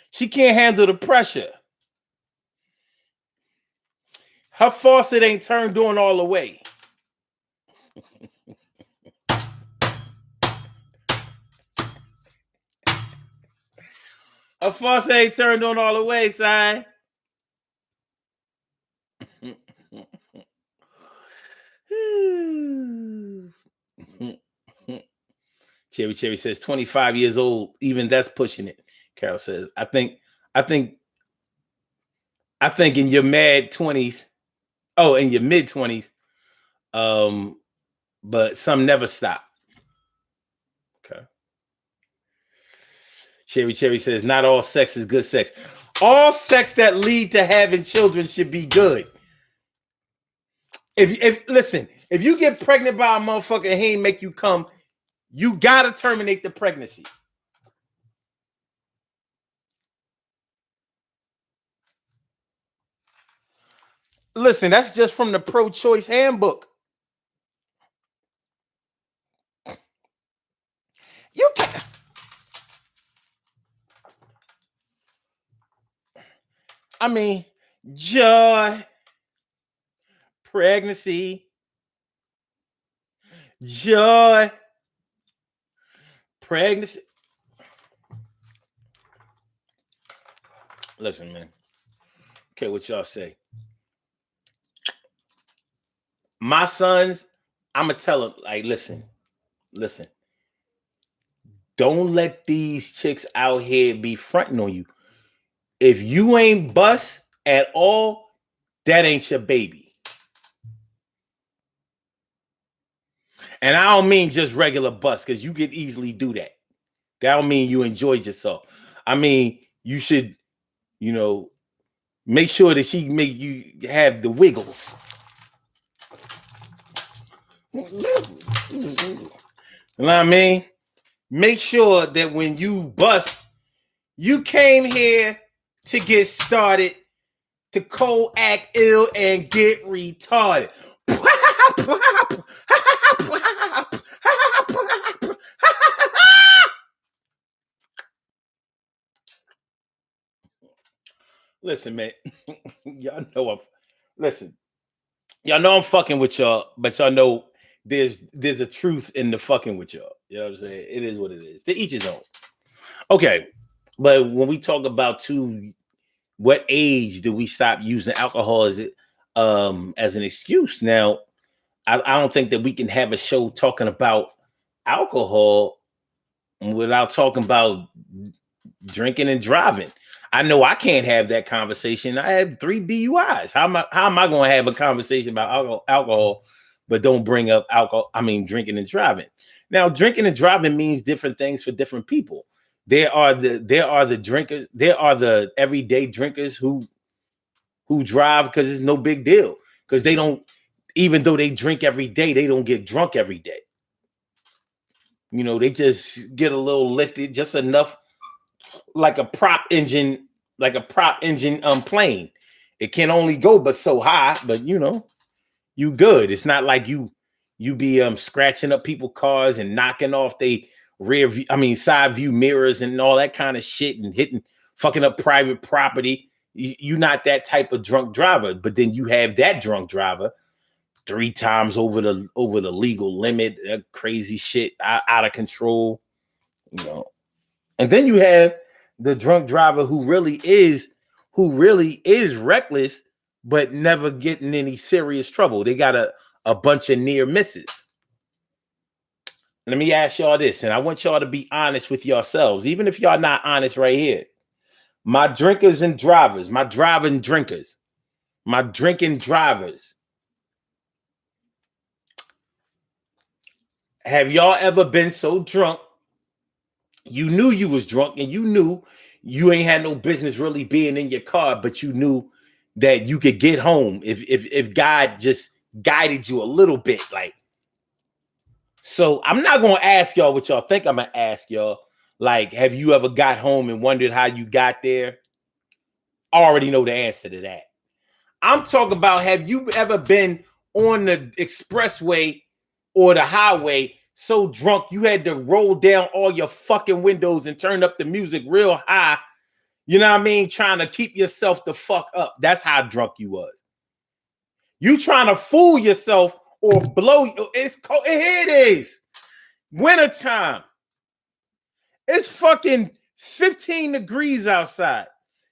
she can't handle the pressure. Her faucet ain't turned on all the way. Her faucet ain't turned on all the way, son. Cherry says 25 years old, even that's pushing it. Carol says, I think in your mad 20s, in your mid 20s, but some never stop. Okay. Cherry says, not all sex is good sex. All sex that lead to having children should be good. If you get pregnant by a motherfucker and he ain't make you come, you gotta terminate the pregnancy. Listen, that's just from the pro-choice handbook. You can't. I mean, joy, pregnancy, joy, pregnancy. Listen, man. Okay, what y'all say? My sons, I'm gonna tell them, like, listen. Don't let these chicks out here be fronting on you. If you ain't bust at all, that ain't your baby. And I don't mean just regular bust, because you could easily do that. That don't mean you enjoyed yourself. I mean, you should, make sure that she make you have the wiggles. You know what I mean? Make sure that when you bust, you came here to get started, to co-act ill and get retarded. Listen, man. Y'all know listen. Y'all know I'm fucking with y'all, but y'all know there's a truth in the fucking with y'all. You know what I'm saying? It is what it is. To each his own. Okay. But when we talk about what age do we stop using alcohol as an excuse? Now, I don't think that we can have a show talking about alcohol without talking about drinking and driving. I know I can't have that conversation. I have 3 DUIs. How am I going to have a conversation about alcohol, but don't bring up alcohol? I mean, drinking and driving. Now, drinking and driving means different things for different people. There are the drinkers. There are the everyday drinkers who drive because it's no big deal, because they don't, even though they drink every day, they don't get drunk every day. They just get a little lifted, just enough, like a prop engine, plane. It can only go but so high, but you good. It's not like you be scratching up people's cars and knocking off they side view mirrors and all that kind of shit, and fucking up private property. You're not that type of drunk driver. But then you have that drunk driver 3 times over the legal limit, crazy shit, out of control, and then you have the drunk driver who really is reckless, but never getting any serious trouble. They got a bunch of near misses. Let me ask y'all this, and I want y'all to be honest with yourselves, even if y'all not honest right here. My drinkers and drivers, my driving drinkers, my drinking drivers. Have y'all ever been so drunk you knew you was drunk, and you knew you ain't had no business really being in your car, but you knew that you could get home if God just guided you a little bit? So I'm not gonna ask y'all what y'all think I'm gonna ask y'all. Like, have you ever got home and wondered how you got there? I already know the answer to that. I'm talking about, have you ever been on the expressway or the highway so drunk you had to roll down all your fucking windows and turn up the music real high, you know what I mean, trying to keep yourself the fuck up? That's how drunk you was. You trying to fool yourself or blow. It's cold. Here it is. Wintertime. It's fucking 15 degrees outside.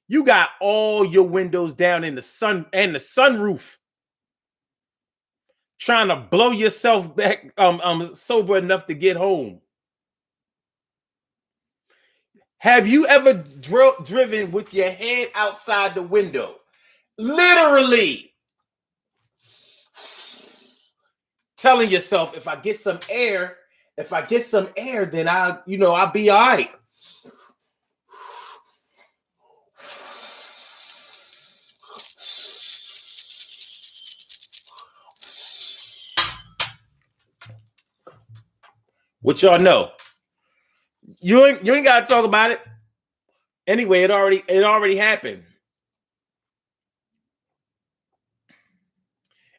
You got all your windows down in the sun and the sunroof, trying to blow yourself back sober enough to get home. Have you ever driven with your head outside the window? Literally telling yourself, if I get some air, then I'll be all right. What y'all know? You ain't gotta talk about it. Anyway, it already happened.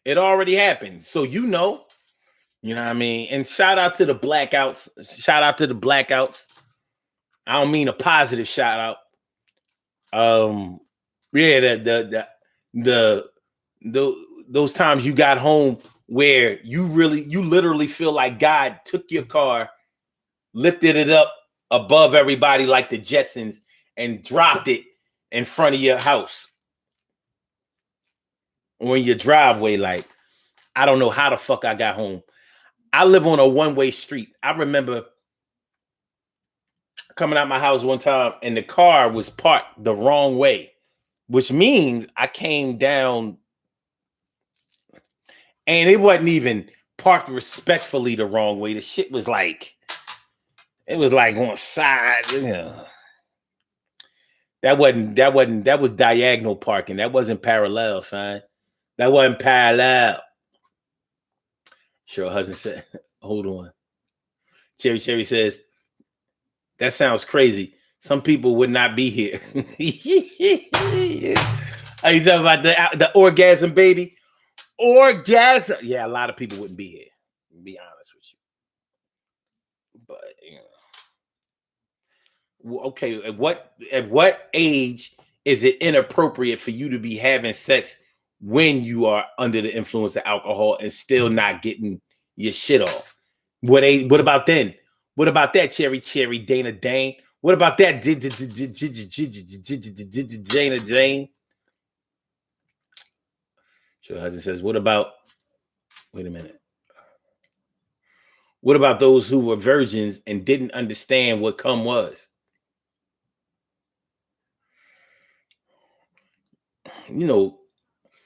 It already happened. So you know what I mean? And shout out to the blackouts. I don't mean a positive shout out. Yeah, those times you got home where you literally feel like God took your car, lifted it up above everybody like the Jetsons, and dropped it in front of your house or in your driveway. Like, I don't know how the fuck I got home. I live on a one-way street. I remember coming out my house one time and the car was parked the wrong way, which means I came down and it wasn't even parked respectfully the wrong way. The shit was like, it was like on side. That was diagonal parking. That wasn't parallel, son. That wasn't parallel. Sure, husband said, hold on. Cherry says, that sounds crazy. Some people would not be here. Are you talking about the orgasm, baby? Orgasm. Yeah, a lot of people wouldn't be here, to be honest with you. But okay, at what age is it inappropriate for you to be having sex when you are under the influence of alcohol and still not getting your shit off. What about then? What about that, Cherry Dana Dane? What about that, Dana Dane? Sure husband says, what about, wait a minute. What about those who were virgins and didn't understand what cum was? You know,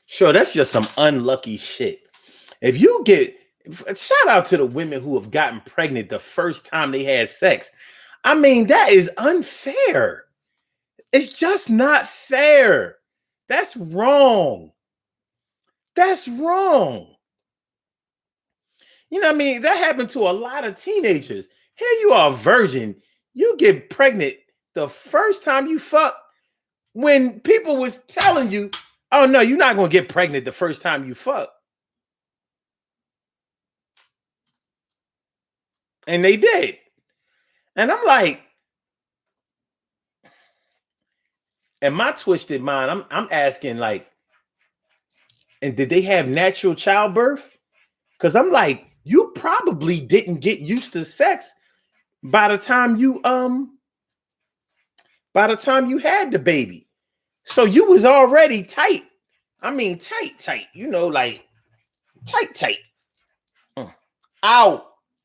sure, that's just some unlucky shit. If you get, shout out to the women who have gotten pregnant the first time they had sex. I mean, that is unfair. It's just not fair. That's wrong. That's wrong. You know what I mean? That happened to a lot of teenagers. Here you are, a virgin. You get pregnant the first time you fuck when people was telling you, oh no, you're not going to get pregnant the first time you fuck. And they did. And I'm like, in my twisted mind, I'm asking like, and did they have natural childbirth? Because I'm like, you probably didn't get used to sex by the time you had the baby. So you was already tight. I mean, tight. You know, like tight. Ow,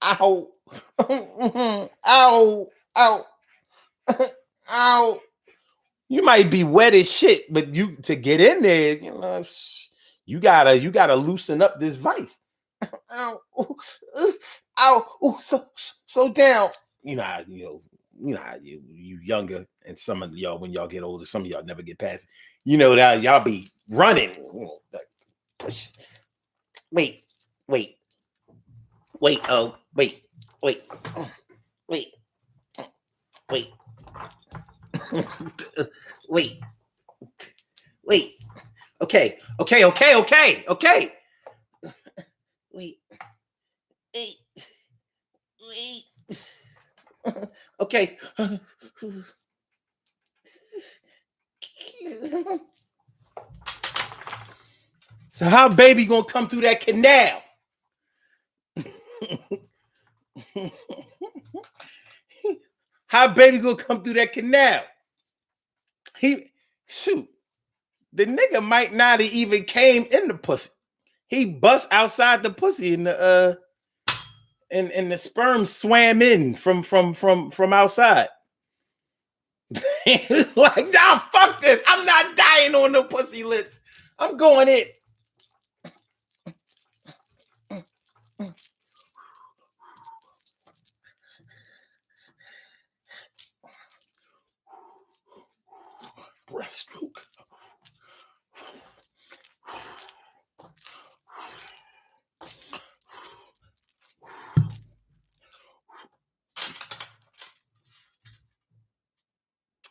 ow, ow, ow, ow. You might be wet as shit, but you to get in there, you know, you gotta loosen up this vice. Ow, ooh, ow, ooh, so down. You know, how you younger, and some of y'all when y'all get older, some of y'all never get past it. You know that y'all be running. Like, push. Wait, wait, oh, wait, wait, wait, wait. Okay. Wait, wait. Okay. So how baby gonna come through that canal? How baby gonna come through that canal? Shoot. The nigga might not have even came in the pussy. He bust outside the pussy and the and the sperm swam in from outside. It's like, nah, fuck this. I'm not dying on no pussy lips. I'm going in. Breaststroke.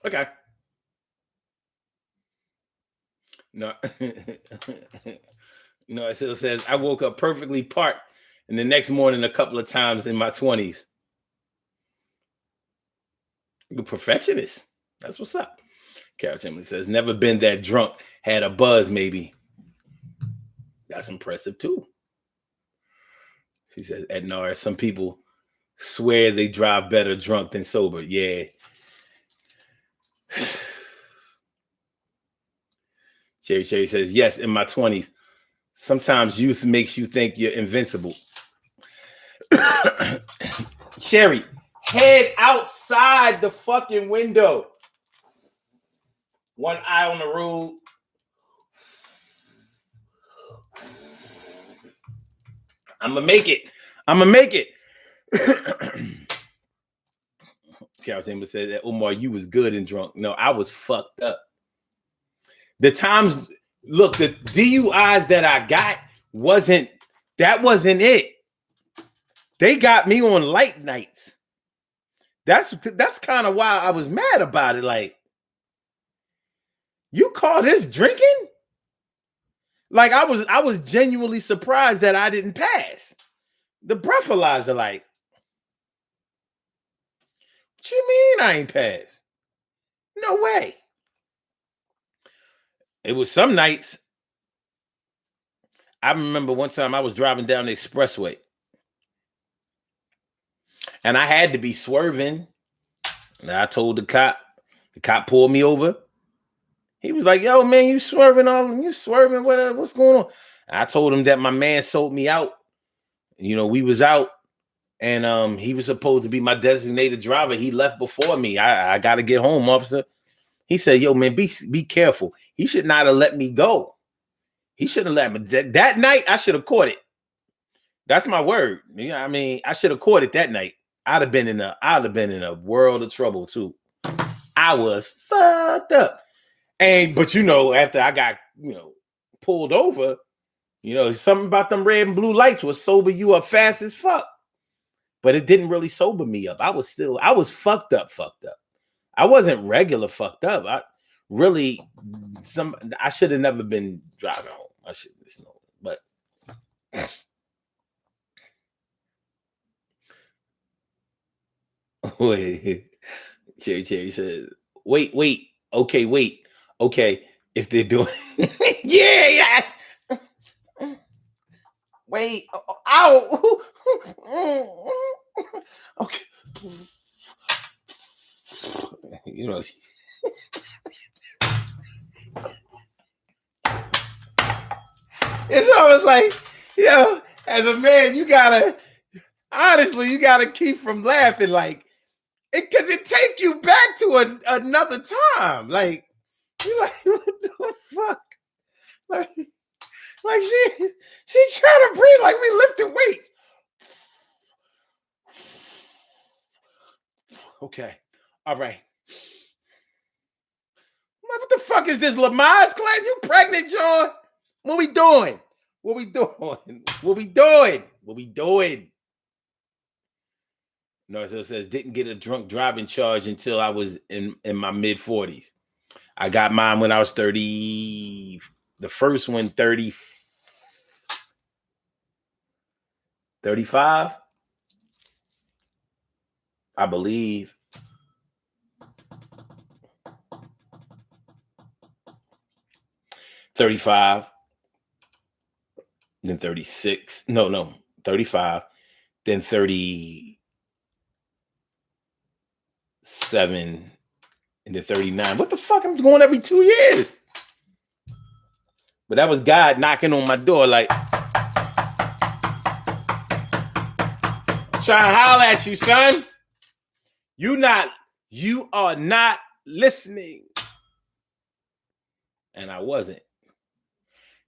Okay. No. No, it still says I woke up perfectly parked and the next morning a couple of times in my 20s. You perfectionist. That's what's up. Carol Chimley says, never been that drunk. Had a buzz, maybe. That's impressive too. She says, Ednar, some people swear they drive better drunk than sober. Yeah. Sherry says, yes, in my 20s. Sometimes youth makes you think you're invincible. Sherry, head outside the fucking window. One eye on the road. I'm gonna make it. Carol Chambers said that Omar, you was good and drunk. No, I was fucked up. The times, look, the DUIs that I got wasn't it. They got me on light nights. That's kind of why I was mad about it. Like, you call this drinking? Like, I was genuinely surprised that I didn't pass the breathalyzer. Like, what you mean I ain't passed? No way. It was some nights I remember one time I was driving down the expressway and I had to be swerving. And I told the cop pulled me over. He was like, yo, man, you swerving, what's going on? I told him that my man sold me out. You know, we was out and he was supposed to be my designated driver. He left before me. I got to get home, officer. He said, yo, man, be careful. He should not have let me go. He shouldn't have let me. That night, I should have caught it. That's my word. You know what I mean? I should have caught it that night. I'd have been in a world of trouble too. I was fucked up. But you know, after I got, you know, pulled over, you know, something about them red and blue lights will sober you up fast as fuck. But it didn't really sober me up. I was fucked up. I wasn't regular fucked up. I should have never been driving home. I should just know. But wait, Cherry says, wait, okay. If they're doing yeah. Wait, ow. Okay. You know, it's always like, you know, as a man, you gotta keep from laughing, like, because it take you back to another time. Like, you like, what the fuck? Like she trying to breathe like we lifting weights. Okay. All right. What the fuck is this, Lamar's class? You pregnant, John? What we doing? No, so it says didn't get a drunk driving charge until I was in my mid 40s. I got mine when I was 30. The first one 30. 35, I believe. $35, then 36. No, 35, then 37, and then 39. What the fuck? I'm going every 2 years. But that was God knocking on my door, like, trying to holler at you, son. You are not listening. And I wasn't.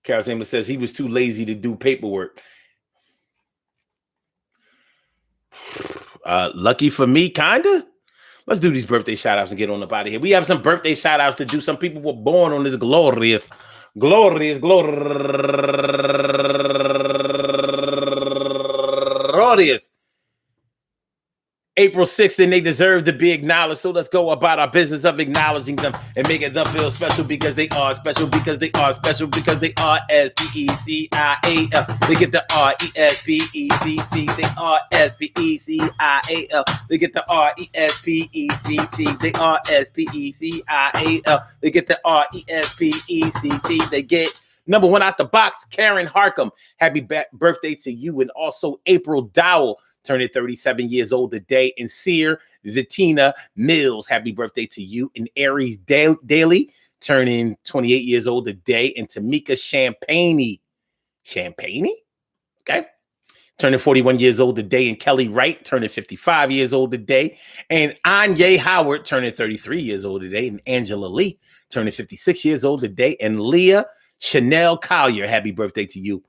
Carol Chambers says he was too lazy to do paperwork. Lucky for me, kinda. Let's do these birthday shout outs and get on up out of here. We have some birthday shout outs to do. Some people were born on this glorious April 6th, and they deserve to be acknowledged. So let's go about our business of acknowledging them and making them feel special because they are special, because they are special, because they are S-P-E-C-I-A-L. They get the R-E-S-P-E-C-T. They are S-P-E-C-I-A-L. They get the R-E-S-P-E-C-T. They are S-P-E-C-I-A-L. They get the R-E-S-P-E-C-T. They get number one out the box, Karen Harkham. Happy birthday to you. And also April Dowell, turning 37 years old today. And Sear Vitina Mills, happy birthday to you. And Aries Daly, turning 28 years old today. And Tamika Champagne, okay, turning 41 years old today. And Kelly Wright, turning 55 years old today. And Anya Howard, turning 33 years old today. And Angela Lee, turning 56 years old today. And Leah Chanel Collier, happy birthday to you.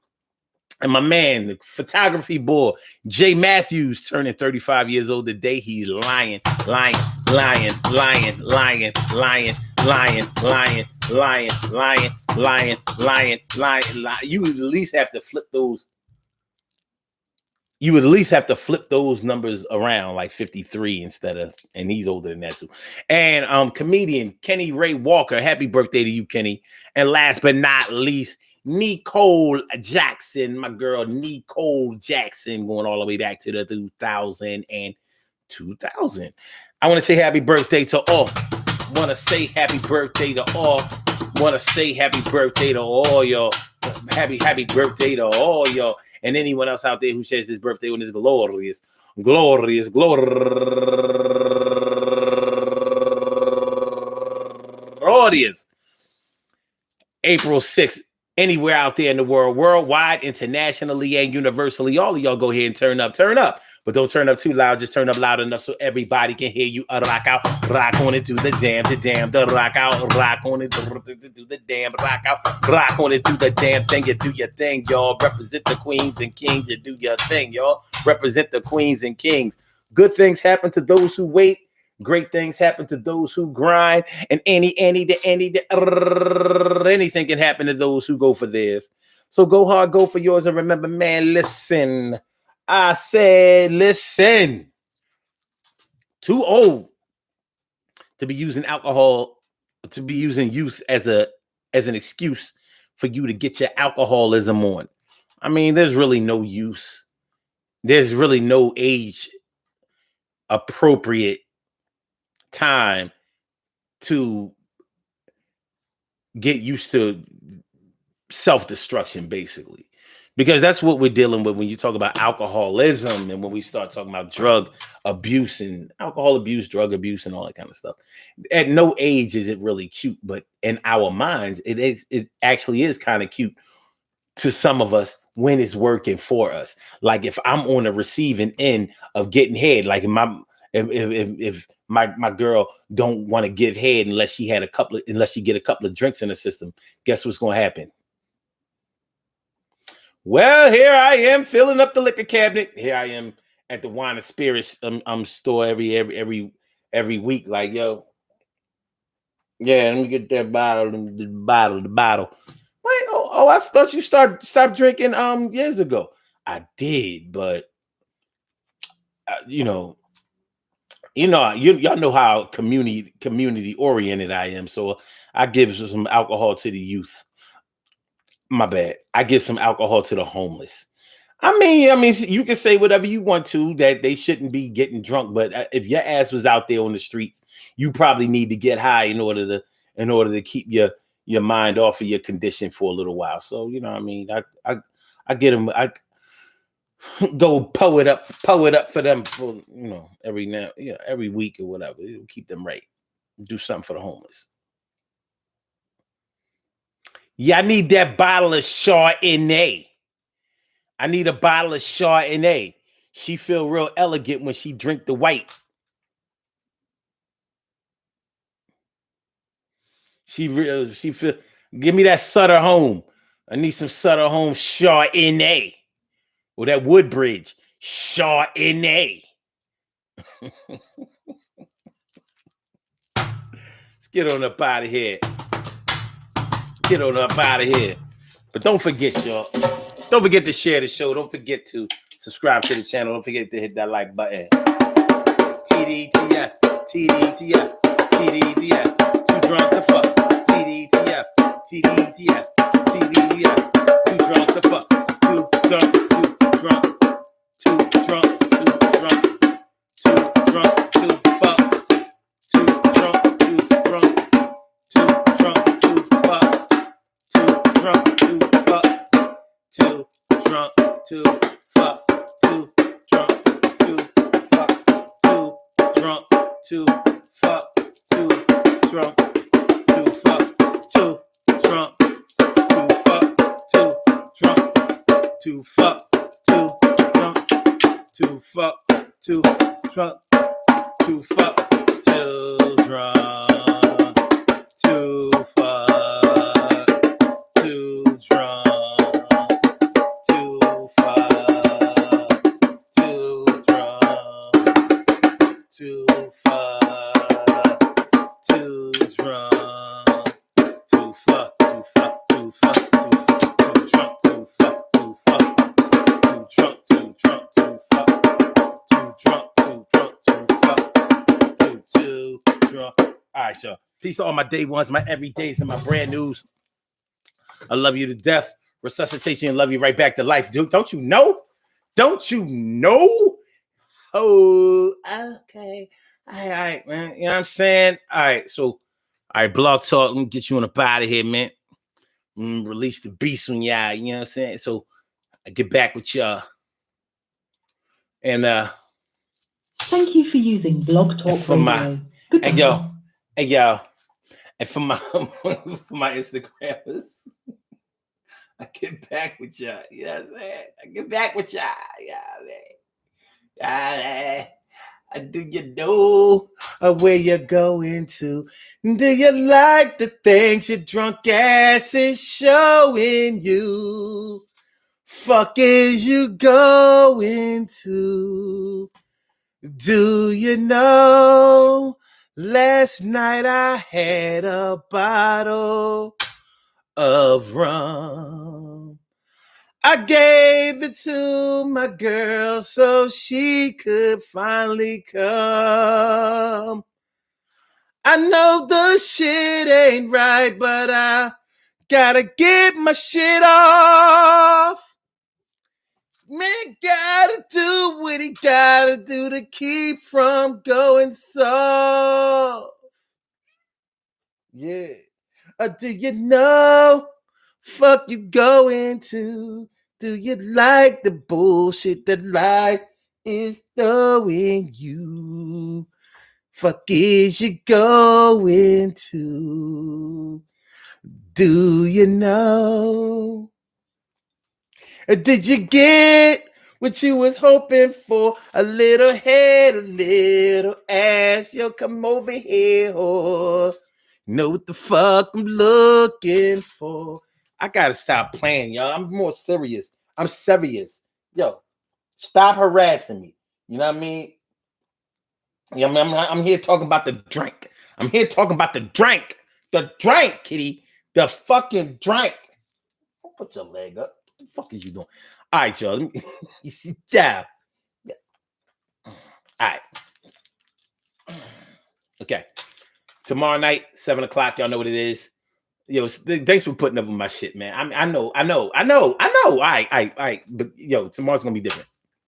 And my man, the photography boy, Jay Matthews, turning 35 years old today. He's lying. You would at least have to flip those. You would at least have to flip those numbers around, like 53 instead of, and he's older than that too. And comedian Kenny Ray Walker, happy birthday to you, Kenny. And last but not least, Nicole Jackson, my girl Nicole Jackson, going all the way back to the 2000. I want to say happy birthday to all. Want to say happy birthday to all. Want to say happy birthday to all y'all. Happy birthday to all y'all. And anyone else out there who shares this birthday on this glorious April 6th, anywhere out there in the world, worldwide, internationally, and universally. All of y'all go ahead and turn up. But don't turn up too loud. Just turn up loud enough so everybody can hear you. Rock out, rock on it, do the damn, the rock out, rock on it, do the damn, rock out, rock on it, do the damn thing. You do your thing, y'all. Represent the queens and kings. You do your thing, y'all. Represent the queens and kings. Good things happen to those who wait. Great things happen to those who grind, and anything can happen to those who go for theirs. So go hard, go for yours, and remember, man, listen. I said, listen. Too old to be using alcohol, to be using youth as an excuse for you to get your alcoholism on. I mean, there's really no use. There's really no age appropriate time to get used to self-destruction, basically, because that's what we're dealing with when you talk about alcoholism and when we start talking about drug abuse and alcohol abuse, drug abuse, and all that kind of stuff. At no age is it really cute, but in our minds, it actually is kind of cute to some of us when it's working for us. Like if I'm on the receiving end of getting head, like if my girl don't want to give head unless she get a couple of drinks in the system, guess what's going to happen? Well, here I am filling up the liquor cabinet. Here I am at the wine and spirits store every week. Like, yo, yeah, let me get that bottle. Wait, I thought you stopped drinking years ago. I did, but y'all know how community oriented I am. So I give some alcohol to the youth. My bad. I give some alcohol to the homeless. I mean, you can say whatever you want to that they shouldn't be getting drunk, but if your ass was out there on the streets, you probably need to get high in order to keep your mind off of your condition for a little while. So I mean, I get them. I go pull it up for them for every week or whatever. It'll keep them right. Do something for the homeless. Yeah, I need that bottle of Chardonnay. I need a bottle of Chardonnay. She feel real elegant when she drink the white. She feel. Give me that Sutter Home. I need some Sutter Home Chardonnay. Or that Woodbridge Chardonnay. Let's get on up out of here. Get on up out of here. But don't forget, y'all. Don't forget to share the show. Don't forget to subscribe to the channel. Don't forget to hit that like button. TDTF. TDTF. TDTF. Too drunk to fuck. TDTF. TDTF. TDTF. Too drunk to fuck. Too drunk. Too drunk. Too drunk. Too drunk. Too drunk. Too fuck. Too drunk. Too drunk. Too drunk. Too fuck. Too drunk. Too fuck. Too drunk. Too fuck. Too drunk. Too fuck. Too drunk. Too fuck. Too drunk. Too fuck. Too drunk. Too fuck. Too drunk. Too fuck. Too drunk. Too fuck. Too drunk. Too fuck. Too drunk. Too fuck. Too drunk. Too fuck. Too drunk. Too fuck. Too drunk. Too fuck. Too fuck. Too fuck. Too fuck. Too drunk. Too fuck. Too fuck. Too drunk. Too drunk. Too fuck. Too drunk. Too drunk. Too fuck. Too drunk. All right, y'all. Peace to all my day ones, my everydays, and my brand news. I love you to death. Resuscitation and love you right back to life, dude. Don't you know? Don't you know? Oh, okay. All right, man. You know what I'm saying? All right, so, all right, Blog Talk. Let me get you on up out of here, man. release the beast on y'all. You know what I'm saying? So I get back with y'all. And thank you for using Blog Talk Radio. Hey yo, and for my for my Instagrammers, I get back with y'all. You know what I'm saying? I get back with y'all. Yeah, man. Do you know where you're going to? Do you like the things your drunk ass is showing you? Fuck is you going to? Do you know? Last night I had a bottle of rum. I gave it to my girl so she could finally come. I know the shit ain't right, but I gotta get my shit off. Man, gotta do what he gotta do to keep from going soft. Yeah. Do you know? Fuck you going to? Do you like the bullshit that life is throwing you? Fuck is you going to? Do you know? Did you get what you was hoping for? A little head, a little ass. Yo, come over here, whore. Know what the fuck I'm looking for. I gotta stop playing, y'all. I'm more serious. I'm serious. Yo, stop harassing me. You know what I mean? Yeah, I'm here talking about the drink. I'm here talking about the drink. The drink, kitty. The fucking drink. Don't put your leg up. What the fuck is you doing? All right, y'all. Yeah. All right. Okay. Tomorrow night, 7:00. Y'all know what it is. Yo, thanks for putting up with my shit, man. I know. All right. But yo, tomorrow's gonna be different.